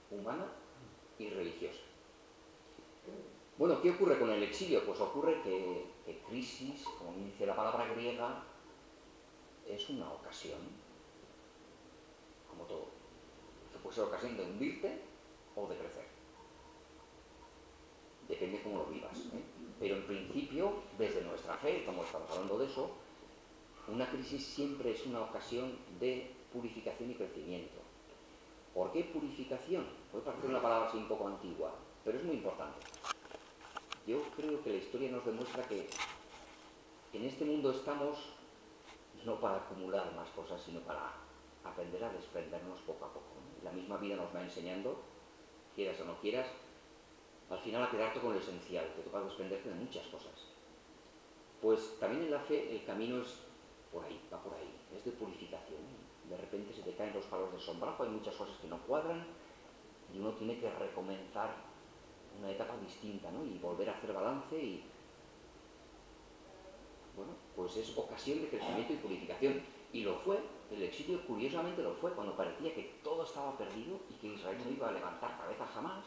S1: Humana y religiosa. Bueno, ¿qué ocurre con el exilio? Pues ocurre que crisis, como dice la palabra griega, es una ocasión, como todo. Que puede ser ocasión de hundirte o de crecer. Depende cómo lo vivas, ¿eh? Pero en principio, desde nuestra fe, como estamos hablando de eso, una crisis siempre es una ocasión de purificación y crecimiento. ¿Por qué purificación? Puede parecer una palabra así un poco antigua, pero es muy importante. Yo creo que la historia nos demuestra que en este mundo estamos no para acumular más cosas, sino para aprender a desprendernos poco a poco, ¿no? La misma vida nos va enseñando, quieras o no quieras, al final a quedarte con lo esencial, te toca desprenderte de muchas cosas. Pues también en la fe el camino es por ahí, va por ahí, es de purificación. De repente se te caen los palos del sombrajo, hay muchas cosas que no cuadran y uno tiene que recomenzar una etapa distinta, ¿no? Y volver a hacer balance y, bueno, pues es ocasión de crecimiento y purificación. Y lo fue, el exilio curiosamente lo fue, cuando parecía que todo estaba perdido y que Israel no iba a levantar cabeza jamás.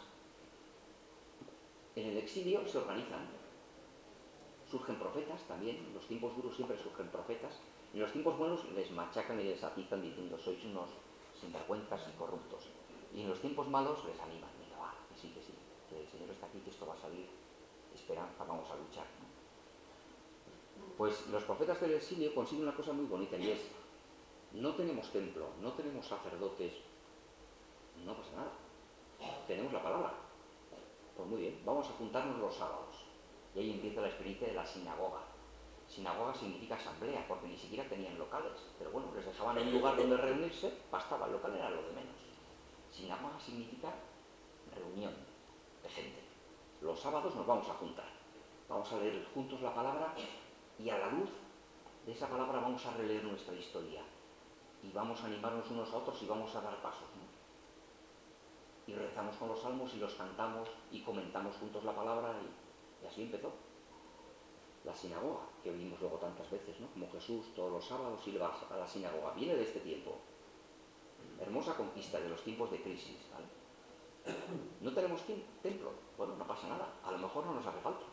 S1: En el exilio se organizan, surgen profetas también, en los tiempos duros siempre surgen profetas, en los tiempos buenos les machacan y les atizan diciendo sois unos sinvergüenzas y corruptos. Y en los tiempos malos les animan, venga, va, que sí, que el Señor está aquí, que esto va a salir, esperanza, vamos a luchar, ¿no? Pues los profetas del exilio consiguen una cosa muy bonita y es, no tenemos templo, no tenemos sacerdotes, no pasa nada, tenemos la palabra. Pues muy bien, vamos a juntarnos los sábados. Y ahí empieza la experiencia de la sinagoga. Sinagoga significa asamblea, porque ni siquiera tenían locales. Pero bueno, les dejaban un lugar donde reunirse, bastaba, el local era lo de menos. Sinagoga significa reunión de gente. Los sábados nos vamos a juntar. Vamos a leer juntos la palabra y a la luz de esa palabra vamos a releer nuestra historia. Y vamos a animarnos unos a otros y vamos a dar pasos, ¿no? Y rezamos con los salmos y los cantamos y comentamos juntos la palabra y así empezó la sinagoga, que oímos luego tantas veces, ¿no? Como Jesús todos los sábados iba a la sinagoga. Viene de este tiempo. Hermosa conquista de los tiempos de crisis, ¿vale? ¿No tenemos templo? Bueno, no pasa nada. A lo mejor no nos hace falta.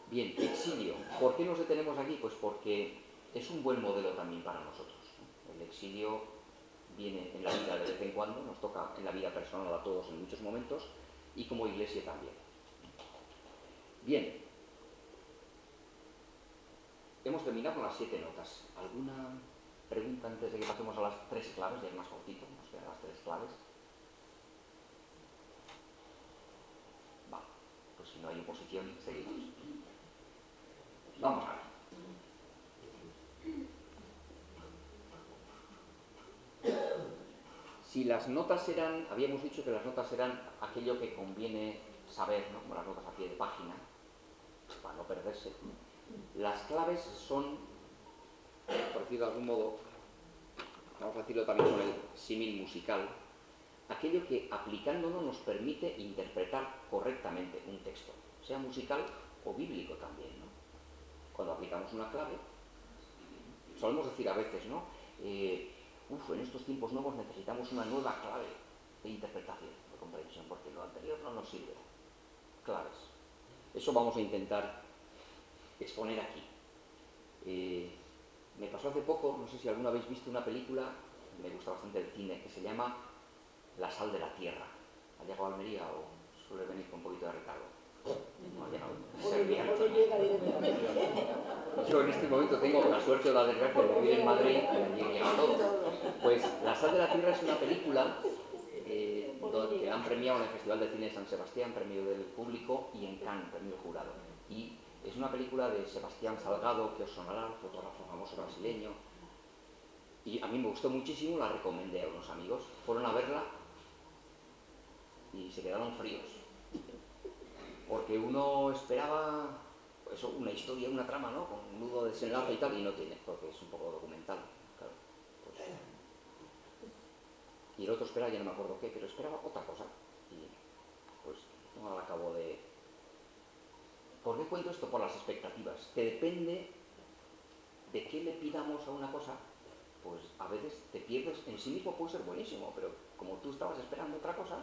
S1: Bien, exilio. ¿Por qué nos detenemos aquí? Pues porque es un buen modelo también para nosotros, ¿no? El exilio viene en la vida de vez en cuando, nos toca en la vida personal a todos en muchos momentos y como iglesia también. Bien, hemos terminado con las 7 notas. ¿Alguna pregunta antes de que pasemos a las 3 claves? Ya es más cortito, nos quedan las 3 claves. Vale, pues si no hay oposición, seguimos. Vamos a ver. Si las notas eran, habíamos dicho que las notas eran aquello que conviene saber, ¿no? Como las notas a pie de página, para no perderse. Las claves son, por decirlo de algún modo, vamos a decirlo también con el símil musical, aquello que aplicándolo nos permite interpretar correctamente un texto, sea musical o bíblico también, ¿no? Cuando aplicamos una clave, solemos decir a veces, ¿no? En estos tiempos nuevos necesitamos una nueva clave de interpretación, de comprensión, porque lo anterior no nos sirve. Claves. Eso vamos a intentar exponer aquí. Me pasó hace poco, no sé si alguna habéis visto una película, me gusta bastante el cine, que se llama La sal de la tierra. ¿Ha llegado a Almería o suele venir con un poquito de retardo? No, ya no. Yo en este momento tengo la suerte o la desgracia de vivir en Madrid y allí he llegado todo. Pues La sal de la tierra es una película que han premiado en el Festival de Cine de San Sebastián, premio del público, y en Cannes, premio del jurado. Y es una película de Sebastián Salgado, que os sonará, fotógrafo famoso brasileño. Y a mí me gustó muchísimo, la recomendé a unos amigos. Fueron a verla y se quedaron fríos. Porque uno esperaba eso, una historia, una trama, ¿no? Con un nudo de desenlace y tal, y no tiene, porque es un poco documental, claro. Pues, y el otro esperaba, ya no me acuerdo qué, pero esperaba otra cosa. Y pues no la acabo de... ¿Por qué cuento esto? Por las expectativas. Que depende de qué le pidamos a una cosa, pues a veces te pierdes, en sí mismo puede ser buenísimo, pero como tú estabas esperando otra cosa,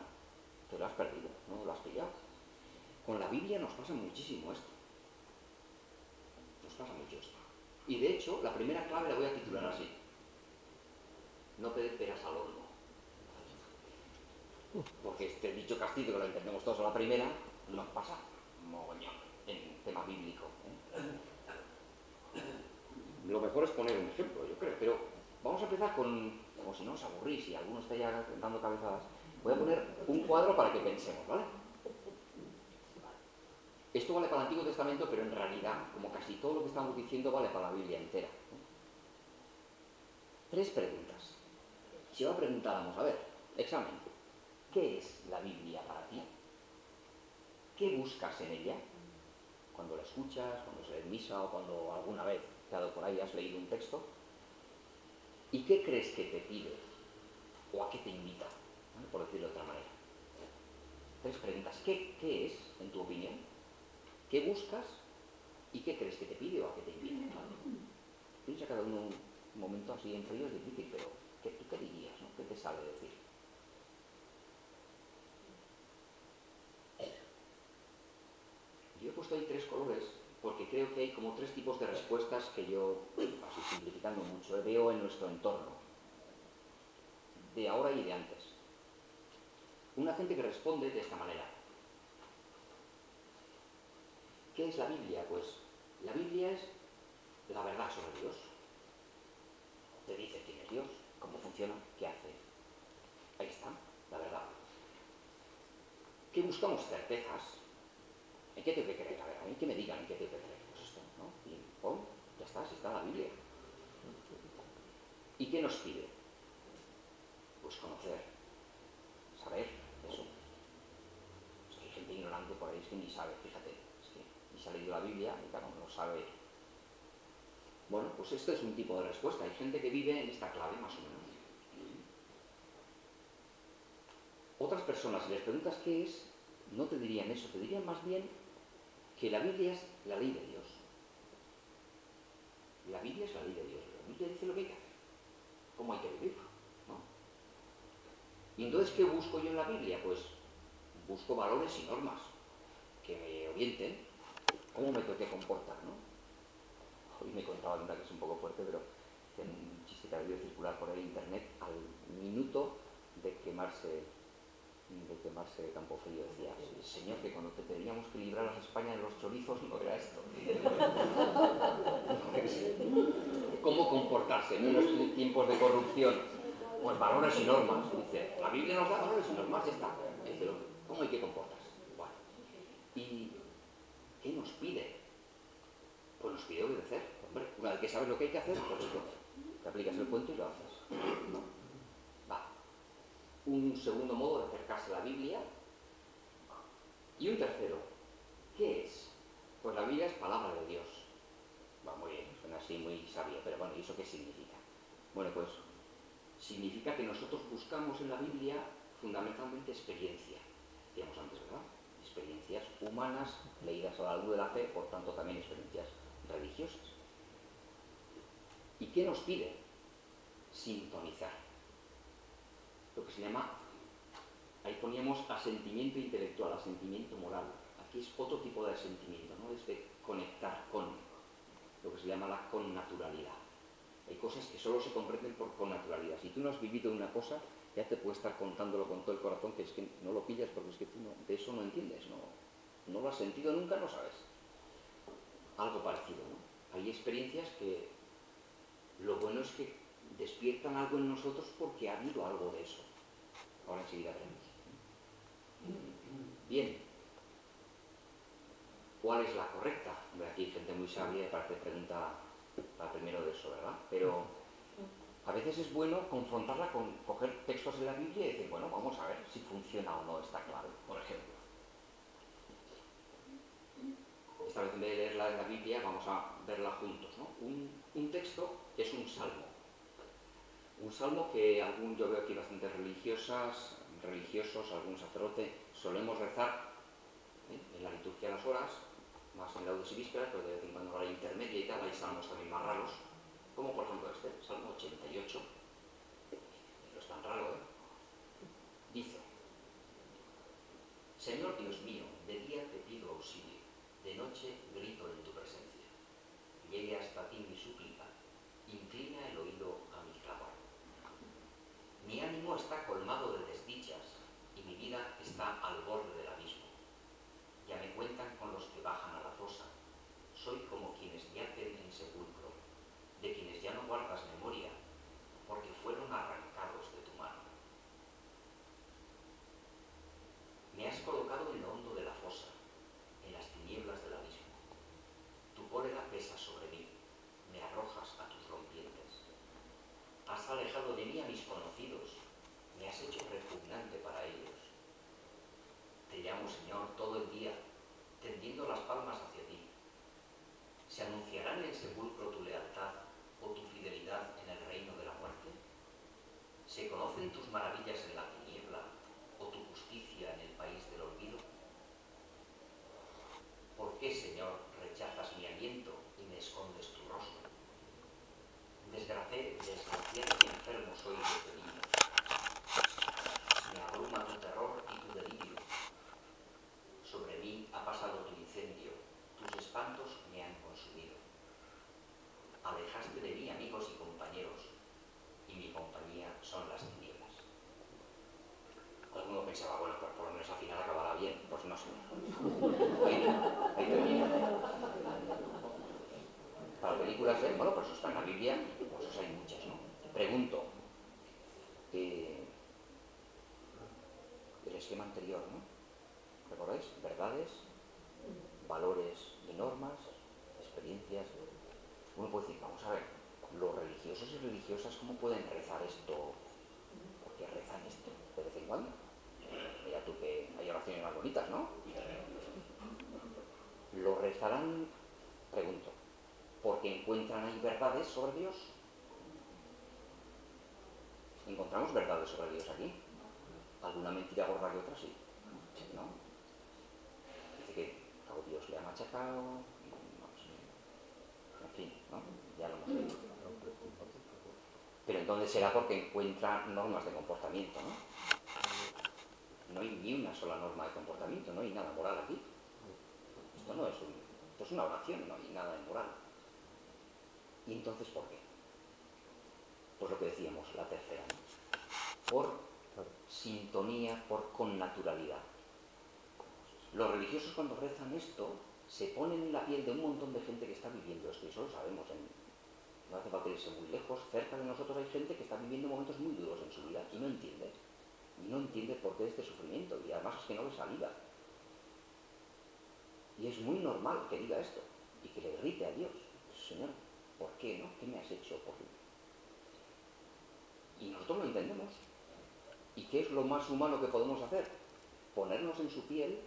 S1: te lo has perdido, no lo has pillado. Con la Biblia nos pasa muchísimo esto. Nos pasa mucho esto. Y de hecho, la primera clave la voy a titular así. No te des peras al olmo. Porque este dicho castizo que lo entendemos todos a la primera, nos pasa mogollón en tema bíblico, ¿eh? Lo mejor es poner un ejemplo, yo creo, pero vamos a empezar con, como si no os aburrís y alguno está ya dando cabezadas, voy a poner un cuadro para que pensemos, ¿vale? Esto vale para el Antiguo Testamento, pero en realidad, como casi todo lo que estamos diciendo, vale para la Biblia entera. 3 preguntas. Si ahora preguntáramos, a ver, examen, ¿qué es la Biblia para ti? ¿Qué buscas en ella? Cuando la escuchas, cuando se lee en misa o cuando alguna vez te ha dado por ahí has leído un texto. ¿Y qué crees que te pide? ¿O a qué te invita? ¿Vale? Por decirlo de otra manera. 3 preguntas. ¿Qué es, en tu opinión? ¿Qué buscas? ¿Y qué crees que te pide o a qué te invita? ¿Vale? Piensa cada uno un momento así en frío, es difícil, pero ¿tú qué dirías, no? ¿Qué te sale decir? Yo he puesto ahí 3 colores porque creo que hay como 3 tipos de respuestas que yo, así simplificando mucho, veo en nuestro entorno, de ahora y de antes. Una gente que responde de esta manera. ¿Qué es la Biblia? Pues la Biblia es la verdad sobre Dios. Te dice quién es Dios, cómo funciona, qué hace. Ahí está, la verdad. ¿Qué buscamos? Certezas. ¿En qué tengo que creer? A ver, a mí que me digan en qué tengo que creer. Pues esto, ¿no? Y ¡pum! Ya está, si está la Biblia. ¿Y qué nos pide? Pues conocer, saber eso. Es que hay gente ignorante por ahí, es que ni sabe, fíjate, es que ni se ha leído la Biblia y claro, no sabe. Bueno, pues esto es un tipo de respuesta. Hay gente que vive en esta clave, más o menos. Otras personas, si les preguntas qué es, no te dirían eso, te dirían más bien que la Biblia es la ley de Dios. La Biblia es la ley de Dios. La Biblia dice lo que hay que hacer, cómo hay que vivir, ¿no? Y entonces, ¿qué busco yo en la Biblia? Pues busco valores y normas que me orienten cómo me tengo que comportar, ¿no? Hoy me contaba una que es un poco fuerte, pero en un chiste que ha debido circular por el internet, al minuto de quemarse Campofrío, decía, señor, que cuando te teníamos que librar a España de los chorizos no era esto. ¿Cómo comportarse en unos tiempos de corrupción? Pues valores y normas. Dice, la Biblia nos da valores y normas, ya está. Dice, ¿cómo hay que comportarse? Bueno. ¿Y qué nos pide? Pues nos pide obedecer. Hombre, una vez que sabes lo que hay que hacer, pues te aplicas el cuento y lo haces. ¿No? Va. Un segundo modo de acercarse a la Biblia. Y un tercero. ¿Qué es? Pues la Biblia es palabra de Dios. Va muy bien, suena así muy sabio, pero bueno, ¿y eso qué significa? Bueno, pues significa que nosotros buscamos en la Biblia fundamentalmente experiencia. Decíamos antes, ¿verdad? Experiencias humanas leídas a la luz de la fe, por tanto también experiencias religiosas. ¿Y qué nos pide? Sintonizar. Lo que se llama, ahí poníamos asentimiento intelectual, asentimiento moral. Aquí es otro tipo de asentimiento, ¿no? Es de conectar con lo que se llama la connaturalidad. Hay cosas que solo se comprenden por connaturalidad. Si tú no has vivido una cosa, ya te puede estar contándolo con todo el corazón, que es que no lo pillas porque es que tú de eso no entiendes, no lo has sentido nunca, no sabes. Algo parecido, ¿no? Hay experiencias que lo bueno es que despiertan algo en nosotros porque ha habido algo de eso. Ahora enseguida veremos. Bien. ¿Cuál es la correcta? Aquí hay gente muy sabia y parece pregunta al primero de eso, ¿verdad? Pero a veces es bueno confrontarla con coger textos de la Biblia y decir, bueno, vamos a ver si funciona o no esta clave, por ejemplo. Esta vez en vez de leerla en la Biblia, vamos a verla juntos, ¿no? Un texto que es un salmo. Un salmo que yo veo aquí bastante religiosos, algún sacerdote, solemos rezar en la liturgia de las horas, más en laudes y vísperas, pero de vez en cuando la intermedia y tal, hay salmos también más raros, como por ejemplo este, Salmo 88, no es tan raro, ¿eh? Dice, Señor Dios mío, de día te pido auxilio, de noche grito en tu presencia. Llegue hasta ti mi súplica, inclina el oído a mi clamor. Mi ánimo está colmado de desdichas y mi vida está al borde del abismo. Ya me cuentan con los que bajan a la fosa. Soy como quienes yacen en sepulcro, de quienes ya no guardas memoria, porque fueron arrancados de tu mano. Me has colocado en lo hondo de la fosa, en las tinieblas del abismo. Tu cólera pesa sobre mí, me arrojas a tus rompientes. Has alejado de mí a mis conocidos, me has hecho repugnante para ellos. Te llamo, Señor, todo el día, tendiendo las palmas hacia ti. ¿Se anunciará en el sepulcro tu lealtad o tu fidelidad en el reino de la muerte? ¿Se conocen tus maravillas en la tiniebla o tu justicia en el país del olvido? ¿Por qué, Señor, rechazas mi aliento y me escondes tu rostro? Ahí termina. Para películas, bueno, pues eso está en la Biblia, pues eso hay muchas, ¿no? Pregunto, el esquema anterior, ¿no? ¿Recordáis? Verdades, valores y normas, experiencias. Uno puede decir, vamos a ver, los religiosos y religiosas, ¿cómo pueden rezar esto? ¿Por qué rezan esto de vez en cuando? Mira tú que hay oraciones más bonitas, ¿no? Lo rezarán, pregunto, porque encuentran ahí verdades sobre Dios. ¿Encontramos verdades sobre Dios aquí? ¿Alguna mentira gorda que otra sí? ¿No? Dice que Dios le ha machacado, no sé, en fin, ¿no? Ya lo hemos leído. Pero entonces será porque encuentra normas de comportamiento, ¿no? No hay ni una sola norma de comportamiento, no hay nada moral aquí. Esto no es esto es una oración, no hay nada de moral. ¿Y entonces por qué? Pues lo que decíamos, la tercera, ¿no? Por sintonía, por connaturalidad. Los religiosos cuando rezan esto se ponen en la piel de un montón de gente que está viviendo esto, y eso lo sabemos, no hace falta irse muy lejos, cerca de nosotros hay gente que está viviendo momentos muy duros en su vida y no entiende por qué este sufrimiento, y además es que no ve salida. Y es muy normal que diga esto y que le irrite a Dios. Señor, ¿por qué, no? ¿Qué me has hecho? Y nosotros lo entendemos. ¿Y qué es lo más humano que podemos hacer? Ponernos en su piel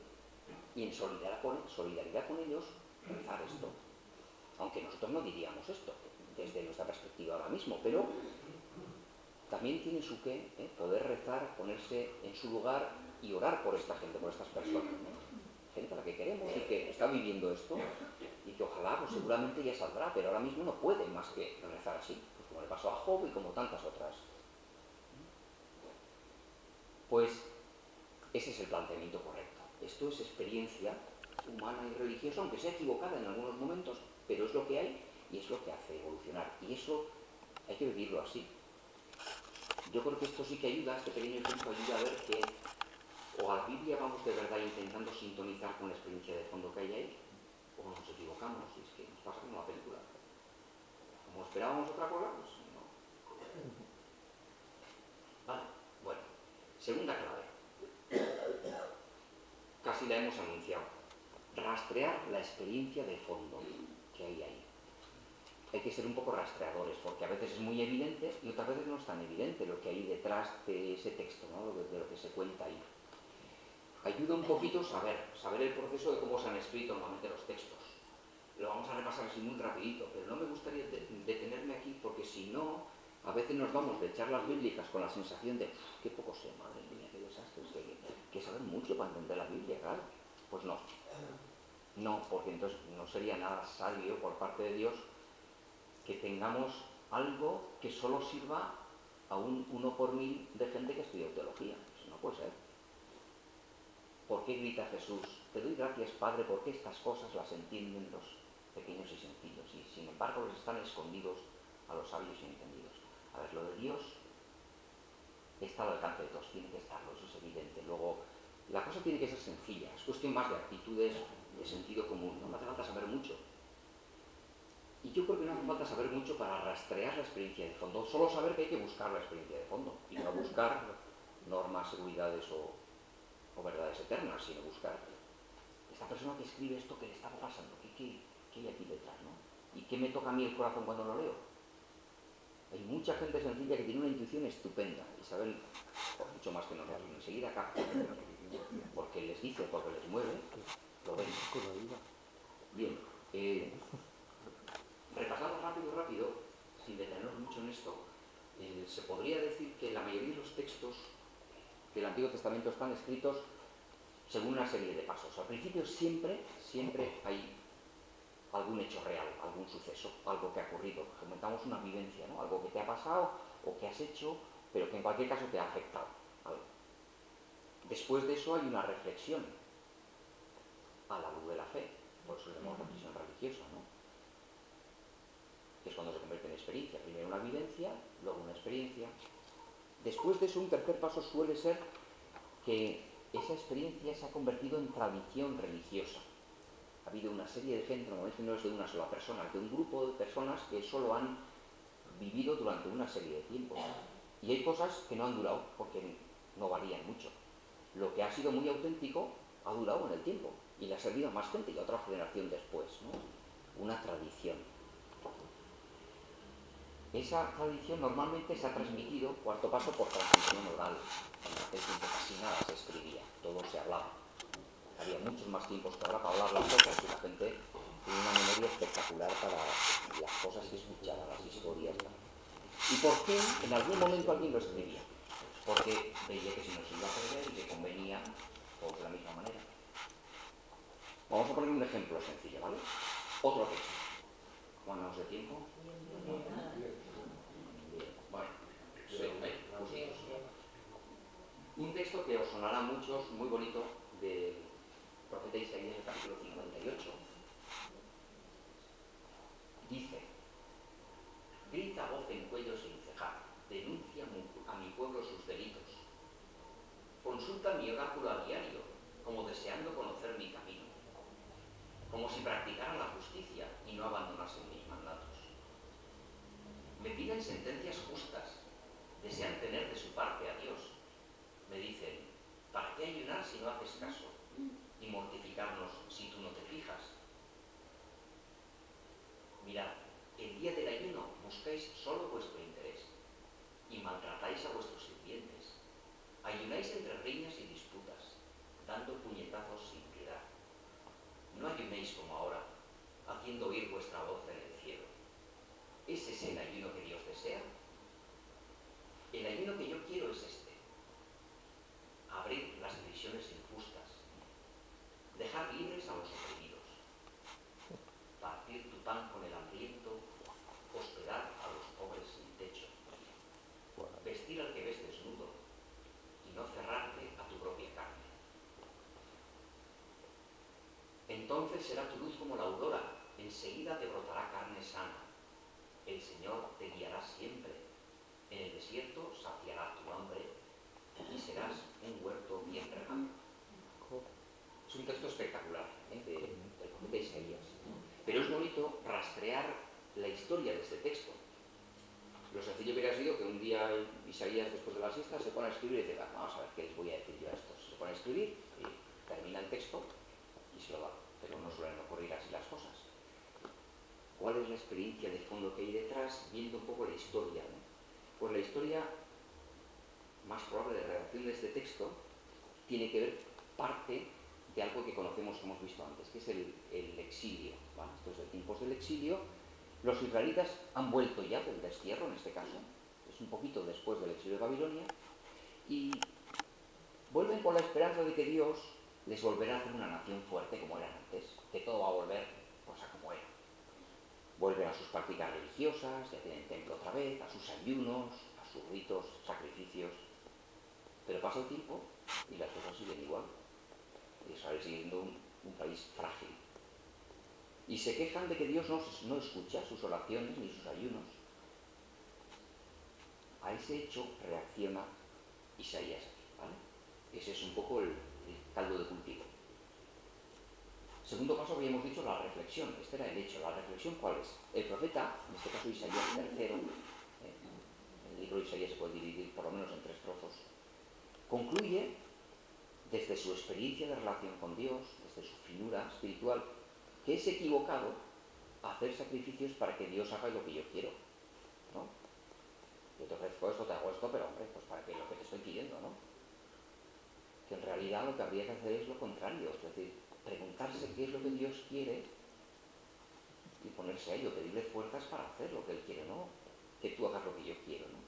S1: y en solidaridad con ellos rezar esto. Aunque nosotros no diríamos esto desde nuestra perspectiva ahora mismo, pero también tiene su qué, poder rezar, ponerse en su lugar y orar por esta gente, por estas personas, ¿no? Gente a la que queremos y que está viviendo esto y que ojalá, pues seguramente ya saldrá, pero ahora mismo no puede más que rezar así, pues como le pasó a Job y como tantas otras. Pues ese es el planteamiento correcto. Esto es experiencia humana y religiosa, aunque sea equivocada en algunos momentos, pero es lo que hay y es lo que hace evolucionar. Y eso hay que vivirlo así. Yo creo que esto sí que ayuda, este pequeño ejemplo ayuda a ver que o a la Biblia vamos de verdad intentando sintonizar con la experiencia de fondo que hay ahí, o nos equivocamos, y es que nos pasa como la película. Como esperábamos otra cosa, pues no. Vale, bueno. Segunda clave. Casi la hemos anunciado. Rastrear la experiencia de fondo que hay ahí. Hay que ser un poco rastreadores, porque a veces es muy evidente y otras veces no es tan evidente lo que hay detrás de ese texto, ¿no? De lo que se cuenta ahí. Ayuda un poquito saber el proceso de cómo se han escrito normalmente los textos. Lo vamos a repasar así muy rapidito, pero no me gustaría detenerme aquí porque si no, a veces nos vamos de charlas bíblicas con la sensación de qué poco sé, madre mía, qué desastre, es que saber mucho para entender la Biblia, claro. Pues no. No, porque entonces no sería nada sabio por parte de Dios que tengamos algo que solo sirva a un 1 por 1000 de gente que estudia teología. Eso no puede ser. ¿Por qué grita Jesús? Te doy gracias, Padre, porque estas cosas las entienden los pequeños y sencillos, y sin embargo les están escondidos a los sabios y entendidos. A ver, lo de Dios está al alcance de todos, tiene que estarlo, eso es evidente. Luego, la cosa tiene que ser sencilla, es cuestión más de actitudes, de sentido común, no hace falta saber mucho. Y yo creo que no hace falta saber mucho para rastrear la experiencia de fondo, solo saber que hay que buscar la experiencia de fondo, y no buscar normas, seguridades o verdades eternas, sino buscar esta persona que escribe esto que le estaba pasando, ¿qué hay aquí detrás, no? ¿Y qué me toca a mí el corazón cuando lo leo? Hay mucha gente sencilla que tiene una intuición estupenda, Isabel, por mucho más que nosotros, enseguida capta, porque les dice, porque les mueve, lo ven. Bien, repasando rápido, sin detenernos mucho en esto, se podría decir que la mayoría de los textos del Antiguo Testamento están escritos según una serie de pasos. Al principio siempre hay algún hecho real, algún suceso, algo que ha ocurrido. Comentamos una vivencia, ¿no? Algo que te ha pasado o que has hecho, pero que en cualquier caso te ha afectado. ¿Vale? Después de eso hay una reflexión a la luz de la fe, por eso le llamamos reflexión religiosa, ¿no? Que es cuando se convierte en experiencia. Primero una vivencia, luego una experiencia. Después de eso un tercer paso suele ser que esa experiencia se ha convertido en tradición religiosa. Ha habido una serie de gente, normalmente no es de una sola persona, es de un grupo de personas que solo han vivido durante una serie de tiempos. Y hay cosas que no han durado porque no valían mucho. Lo que ha sido muy auténtico ha durado en el tiempo y le ha servido a más gente y a otra generación después, ¿no? Una tradición. Esa tradición normalmente se ha transmitido, cuarto paso, por transmisión oral. En aquel tiempo casi nada se escribía, todo se hablaba. Había muchos más tiempos que ahora para hablar las cosas y la gente tiene una memoria espectacular para las cosas que escuchaba, las historias. Y por fin, en algún momento alguien lo escribía, porque veía que si no se iba a perder y que convenía, pues de la misma manera. Vamos a poner un ejemplo sencillo, ¿vale? Otro texto. ¿Cómo andamos de tiempo? Bueno, sí, justitos. Un texto que os sonará a muchos, muy bonito, del profeta Isaías, el capítulo 58. Dice: grita a voz en cuello sin cejar, denuncia a mi pueblo sus delitos. Consulta mi oráculo a diario, como deseando conocer mi camino, como si practicaran la justicia y no abandonasen mis mandatos. Me piden sentencias justas, desean tener de su parte a Dios. Me dicen: ¿para qué ayunar si no haces caso? Y mortificarnos si tú no te fijas. Mirad, el día del ayuno buscáis solo vuestro interés y maltratáis a vuestros sirvientes. Ayunáis entre riñas y disputas, dando puñetazos sin piedad. No ayunéis como ahora, haciendo oír vuestra voz en el cielo. ¿Ese es el ayuno que Dios desea? El ayuno que yo quiero es este: abrir las prisiones injustas, dejar libres a los oprimidos, partir tu pan con el hambriento, hospedar a los pobres sin techo, vestir al que ves desnudo y no cerrarte a tu propia carne. Entonces será tu luz como la aurora, enseguida te brotará carne sana. El Señor te guiará siempre, en el desierto saciará tu hambre y serás un huerto bien regado. Es un texto espectacular, del profeta Isaías. Pero es bonito rastrear la historia de este texto. Lo sencillo hubiera sido que un día Isaías, después de la siesta, se pone a escribir y dice: vamos a ver qué les voy a decir yo a estos. Se pone a escribir y termina el texto y se lo da. Pero no suelen ocurrir así las cosas. ¿Cuál es la experiencia de fondo que hay detrás? Viendo un poco la historia, ¿no? Pues la historia más probable de redacción de este texto tiene que ver parte de algo que conocemos, que hemos visto antes, que es el exilio, ¿vale? Esto es de tiempos del exilio. Los israelitas han vuelto ya del destierro, en este caso, es un poquito después del exilio de Babilonia, y vuelven con la esperanza de que Dios les volverá a hacer una nación fuerte como eran antes, que todo va a volver pues a como era. Vuelven a sus prácticas religiosas, ya tienen templo otra vez, a sus ayunos, a sus ritos, sacrificios. Pero pasa el tiempo y las cosas siguen igual. Israel sigue siendo un país frágil. Y se quejan de que Dios no escucha sus oraciones ni sus ayunos. A ese hecho reacciona Isaías, ¿vale? Ese es un poco el caldo de cultivo. Segundo paso, habíamos dicho la reflexión. Este era el hecho. ¿La reflexión cuál es? El profeta, en este caso Isaías III, el libro de Isaías se puede dividir por lo menos en 3 trozos, concluye, desde su experiencia de relación con Dios, desde su finura espiritual, que es equivocado hacer sacrificios para que Dios haga lo que yo quiero, ¿no? Yo te ofrezco esto, te hago esto, pero hombre, pues para qué lo que te estoy pidiendo, ¿no? Que en realidad lo que habría que hacer es lo contrario, es decir, preguntarse qué es lo que Dios quiere y ponerse a ello, pedirle fuerzas para hacer lo que Él quiere, ¿no? Que tú hagas lo que yo quiero, ¿no?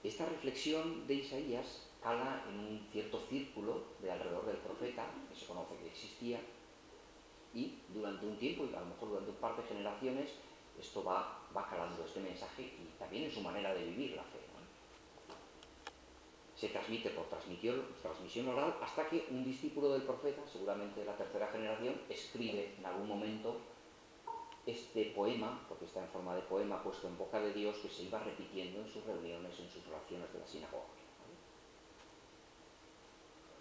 S1: Esta reflexión de Isaías cala en un cierto círculo de alrededor del profeta, que se conoce que existía, y durante un tiempo, y a lo mejor durante un par de generaciones, esto va calando este mensaje y también en su manera de vivir la fe, ¿no? Se transmite por transmisión oral hasta que un discípulo del profeta, seguramente de la 3ª generación, escribe en algún momento este poema, porque está en forma de poema puesto en boca de Dios, que se iba repitiendo en sus reuniones, en sus oraciones de la sinagoga, ¿vale?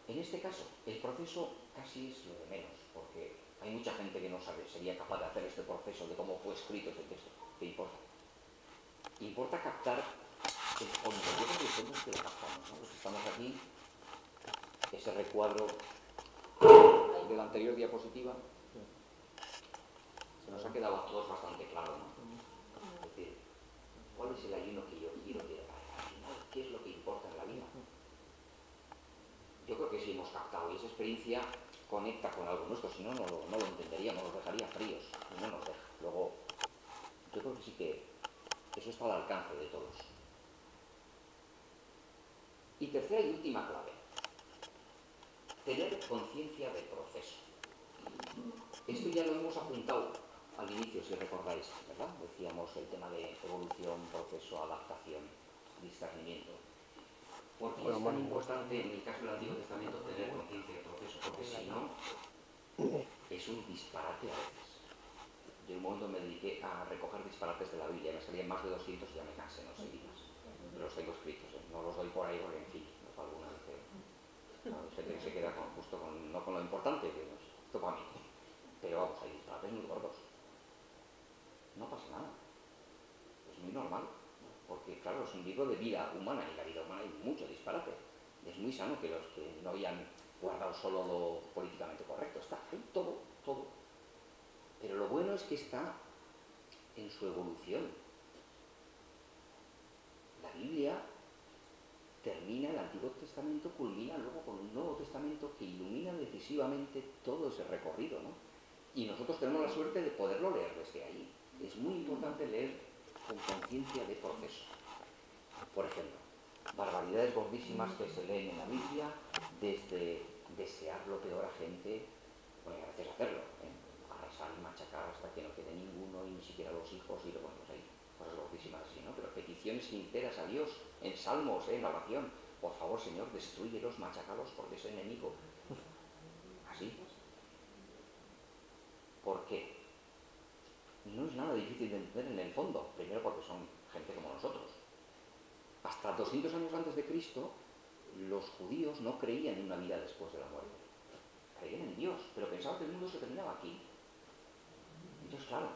S1: En este caso, el proceso casi es lo de menos, porque hay mucha gente que no sería capaz de hacer este proceso de cómo fue escrito ese texto. ¿Qué importa? Importa captar el fondo. Yo creo que el fondo es que lo captamos, ¿no? Los que estamos aquí, ese recuadro de la anterior diapositiva, se nos ha quedado a todos bastante claro, ¿no? Es decir, ¿cuál es el ayuno que yo quiero que al final, qué es lo que importa en la vida? Yo creo que sí hemos captado y esa experiencia conecta con algo nuestro, si no, no lo entenderíamos, nos dejaría fríos y no nos deja. Luego, yo creo que sí que eso está al alcance de todos. Y tercera y última clave, tener conciencia del proceso. Esto ya lo hemos apuntado al inicio, si recordáis, ¿verdad? Decíamos el tema de evolución, proceso, adaptación, discernimiento. ¿Por qué es tan importante en el caso del Antiguo Testamento tener conciencia del proceso? Porque si no, es un disparate a veces. Yo en un momento me dediqué a recoger disparates de la Biblia, me salían más de 200 y ya me cansé, no sé más. Los tengo escritos, no los doy por ahí porque, en fin, alguna vez se queda justo no con lo importante, que esto para mí. Pero vamos, hay disparates muy gordos. No pasa nada. Es muy normal. Porque, claro, es un libro de vida humana y la vida humana hay mucho disparate. Es muy sano que los que no hayan guardado solo lo políticamente correcto. Está ahí todo, todo. Pero lo bueno es que está en su evolución. La Biblia termina, el Antiguo Testamento culmina luego con un Nuevo Testamento que ilumina decisivamente todo ese recorrido, ¿no? Y nosotros tenemos la suerte de poderlo leer desde ahí. Es muy importante leer con conciencia de proceso. Por ejemplo, barbaridades gordísimas que se leen en la Biblia, desde desear lo peor a gente, bueno, a veces hacerlo, arrasar y machacar hasta que no quede ninguno y ni siquiera los hijos, y bueno, pues hay cosas gordísimas así, ¿no? Pero peticiones sinceras a Dios, en salmos, en oración, por favor, Señor, destrúyelos, machacalos, porque es enemigo. Así. ¿Por qué? No es nada difícil de entender en el fondo, primero porque son gente como nosotros. Hasta 200 años antes de Cristo, los judíos no creían en una vida después de la muerte. Creían en Dios, pero pensaban que el mundo se terminaba aquí. Entonces, claro,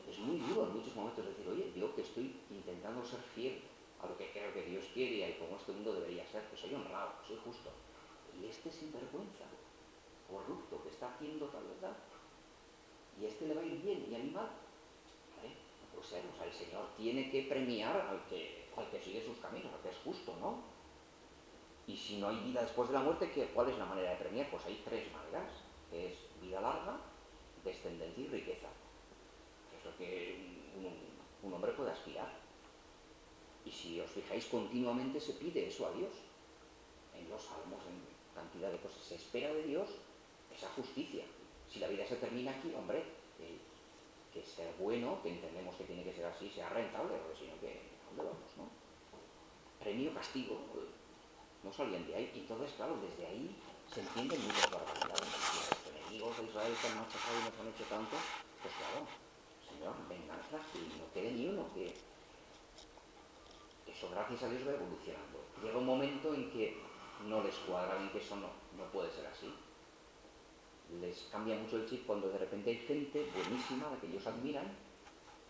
S1: es muy duro en muchos momentos decir, oye, yo que estoy intentando ser fiel a lo que creo que Dios quiere y a cómo este mundo debería ser, que soy honrado, que soy justo. Y este sinvergüenza, corrupto, que está haciendo tal verdad, y a este le va a ir bien y a mí mal. ¿Vale? No puede ser, o sea, el Señor tiene que premiar al que sigue sus caminos, al que es justo, ¿no? Y si no hay vida después de la muerte, ¿cuál es la manera de premiar? Pues hay tres maneras, que es vida larga, descendencia y riqueza. Es lo que un hombre puede aspirar. Y si os fijáis, continuamente se pide eso a Dios. En los salmos, en cantidad de cosas. Se espera de Dios esa justicia. Si la vida se termina aquí, hombre, que ser bueno, que entendemos que tiene que ser así, sea rentable, porque si no, ¿a dónde vamos, no? Premio, castigo, no salían de ahí. Y entonces, claro, desde ahí se entienden muchas barbaridades. Los enemigos de Israel que han machacado y nos han hecho tanto, pues claro, Señor, venganzas, que no quede ni uno, que eso gracias a Dios va evolucionando. Llega un momento en que no les cuadra bien, que eso no puede ser así. Les cambia mucho el chip cuando de repente hay gente buenísima, a la que ellos admiran,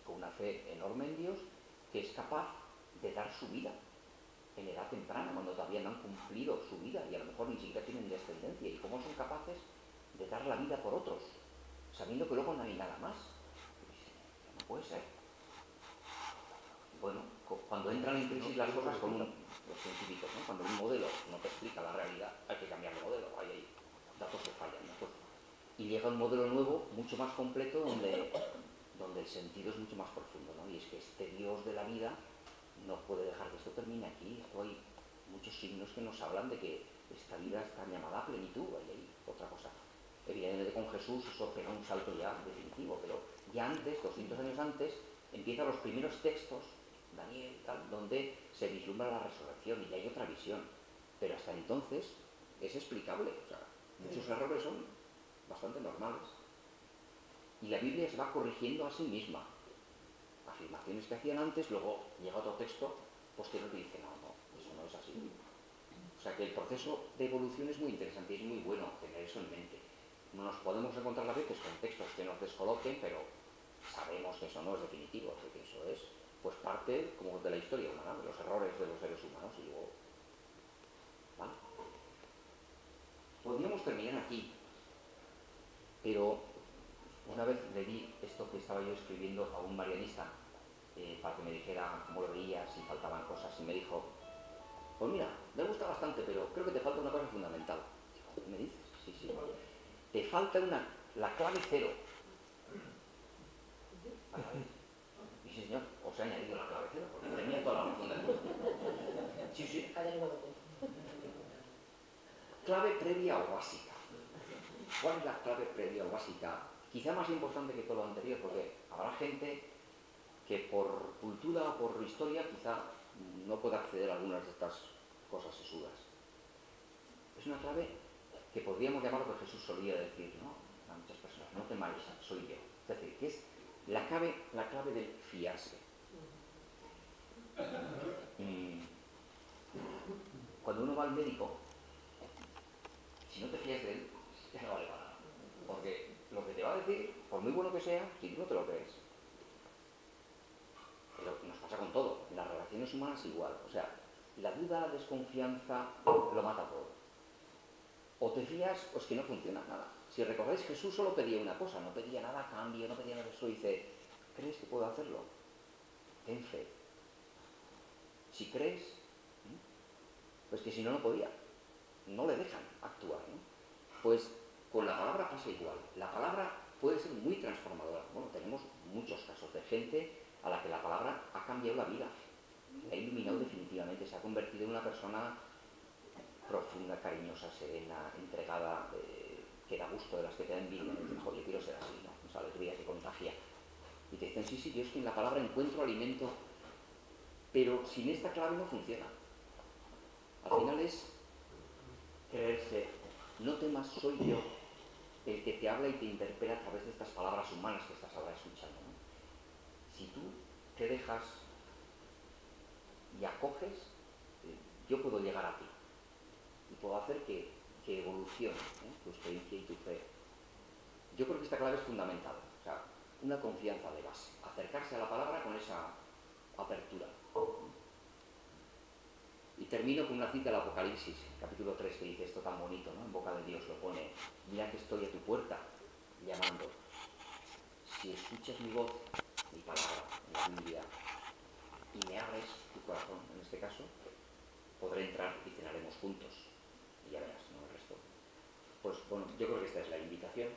S1: con una fe enorme en Dios, que es capaz de dar su vida en edad temprana, cuando todavía no han cumplido su vida y a lo mejor ni siquiera tienen descendencia. ¿Y cómo son capaces de dar la vida por otros, sabiendo que luego no hay nada más? No puede ser. Bueno, cuando entran en crisis las cosas con los científicos, ¿no? Cuando un modelo no te explica la realidad, hay que cambiar de modelo, hay datos que fallan, ¿no? Pues, y llega un modelo nuevo, mucho más completo, donde el sentido es mucho más profundo, ¿no? Y es que este Dios de la vida no puede dejar que esto termine aquí. Esto hay muchos signos que nos hablan de que esta vida está llamada a plenitud, hay otra cosa. Evidentemente con Jesús eso pega un salto ya definitivo, pero ya antes, 200 años antes, empiezan los primeros textos, Daniel, tal, donde se vislumbra la resurrección y ya hay otra visión. Pero hasta entonces es explicable, o sea, muchos errores son bastante normales. Y la Biblia se va corrigiendo a sí misma. Afirmaciones que hacían antes, luego llega otro texto posterior que dice, no, eso no es así. O sea que el proceso de evolución es muy interesante y es muy bueno tener eso en mente. No nos podemos encontrar a veces con textos que nos descoloquen, pero sabemos que eso no es definitivo, que eso es pues parte como de la historia humana, de los errores de los seres humanos y luego, ¿vale? Podríamos terminar aquí, pero una vez le di esto que estaba yo escribiendo a un marianista para que me dijera cómo lo veía, si faltaban cosas, y me dijo, pues mira, me gusta bastante, pero creo que te falta una cosa fundamental. Digo, ¿qué me dices? Sí, sí. Te falta la clave cero. A la vez. Y sí, señor, os he añadido la clave cero, porque tenía toda la razón del mundo. Sí, sí. Clave previa o básica. ¿Cuál es la clave previa o básica? Quizá más importante que todo lo anterior, porque habrá gente que por cultura o por historia quizá no pueda acceder a algunas de estas cosas sesudas. Es una clave que podríamos llamar lo que Jesús solía decir, ¿no? A muchas personas, no temáis, soy yo. Es decir, que es la clave del fiarse. Cuando uno va al médico, si no te fías de él, ya no vale para nada. Porque lo que te va a decir, por muy bueno que sea, si tú no te lo crees. Pero nos pasa con todo, en las relaciones humanas igual. O sea, la duda, la desconfianza, lo mata todo. O te fías o es que no funciona nada. Si recordáis, Jesús solo pedía una cosa, no pedía nada a cambio, no pedía nada de eso. Dice, ¿crees que puedo hacerlo? Ten fe. Si crees, pues que si no, no podía. No le dejan actuar, ¿no? Pues con la palabra pasa igual. La palabra puede ser muy transformadora. Bueno, tenemos muchos casos de gente a la que la palabra ha cambiado la vida. Ha iluminado definitivamente, se ha convertido en una persona profunda, cariñosa, serena, entregada, que da gusto, de las que te dan envidia. Y dicen, yo quiero ser así, ¿no? Esa alegría que contagia. Y te dicen, sí, sí, yo es que en la palabra encuentro alimento, pero sin esta clave no funciona. Al final es creerse, no temas, soy yo el que te habla y te interpela a través de estas palabras humanas que estás ahora escuchando, ¿no? Si tú te dejas y acoges, yo puedo llegar a ti y puedo hacer que evolucione tu experiencia y tu fe. Yo creo que esta clave es fundamental, o sea, una confianza de base, acercarse a la palabra con esa apertura. Y termino con una cita del Apocalipsis, capítulo 3, que dice esto tan bonito, ¿no? En boca de Dios lo pone, mira que estoy a tu puerta, llamando. Si escuchas mi voz, mi palabra, en la Biblia, y me abres tu corazón, en este caso, podré entrar y cenaremos juntos. Y ya verás, ¿no? El resto. Pues bueno, yo creo que esta es la invitación.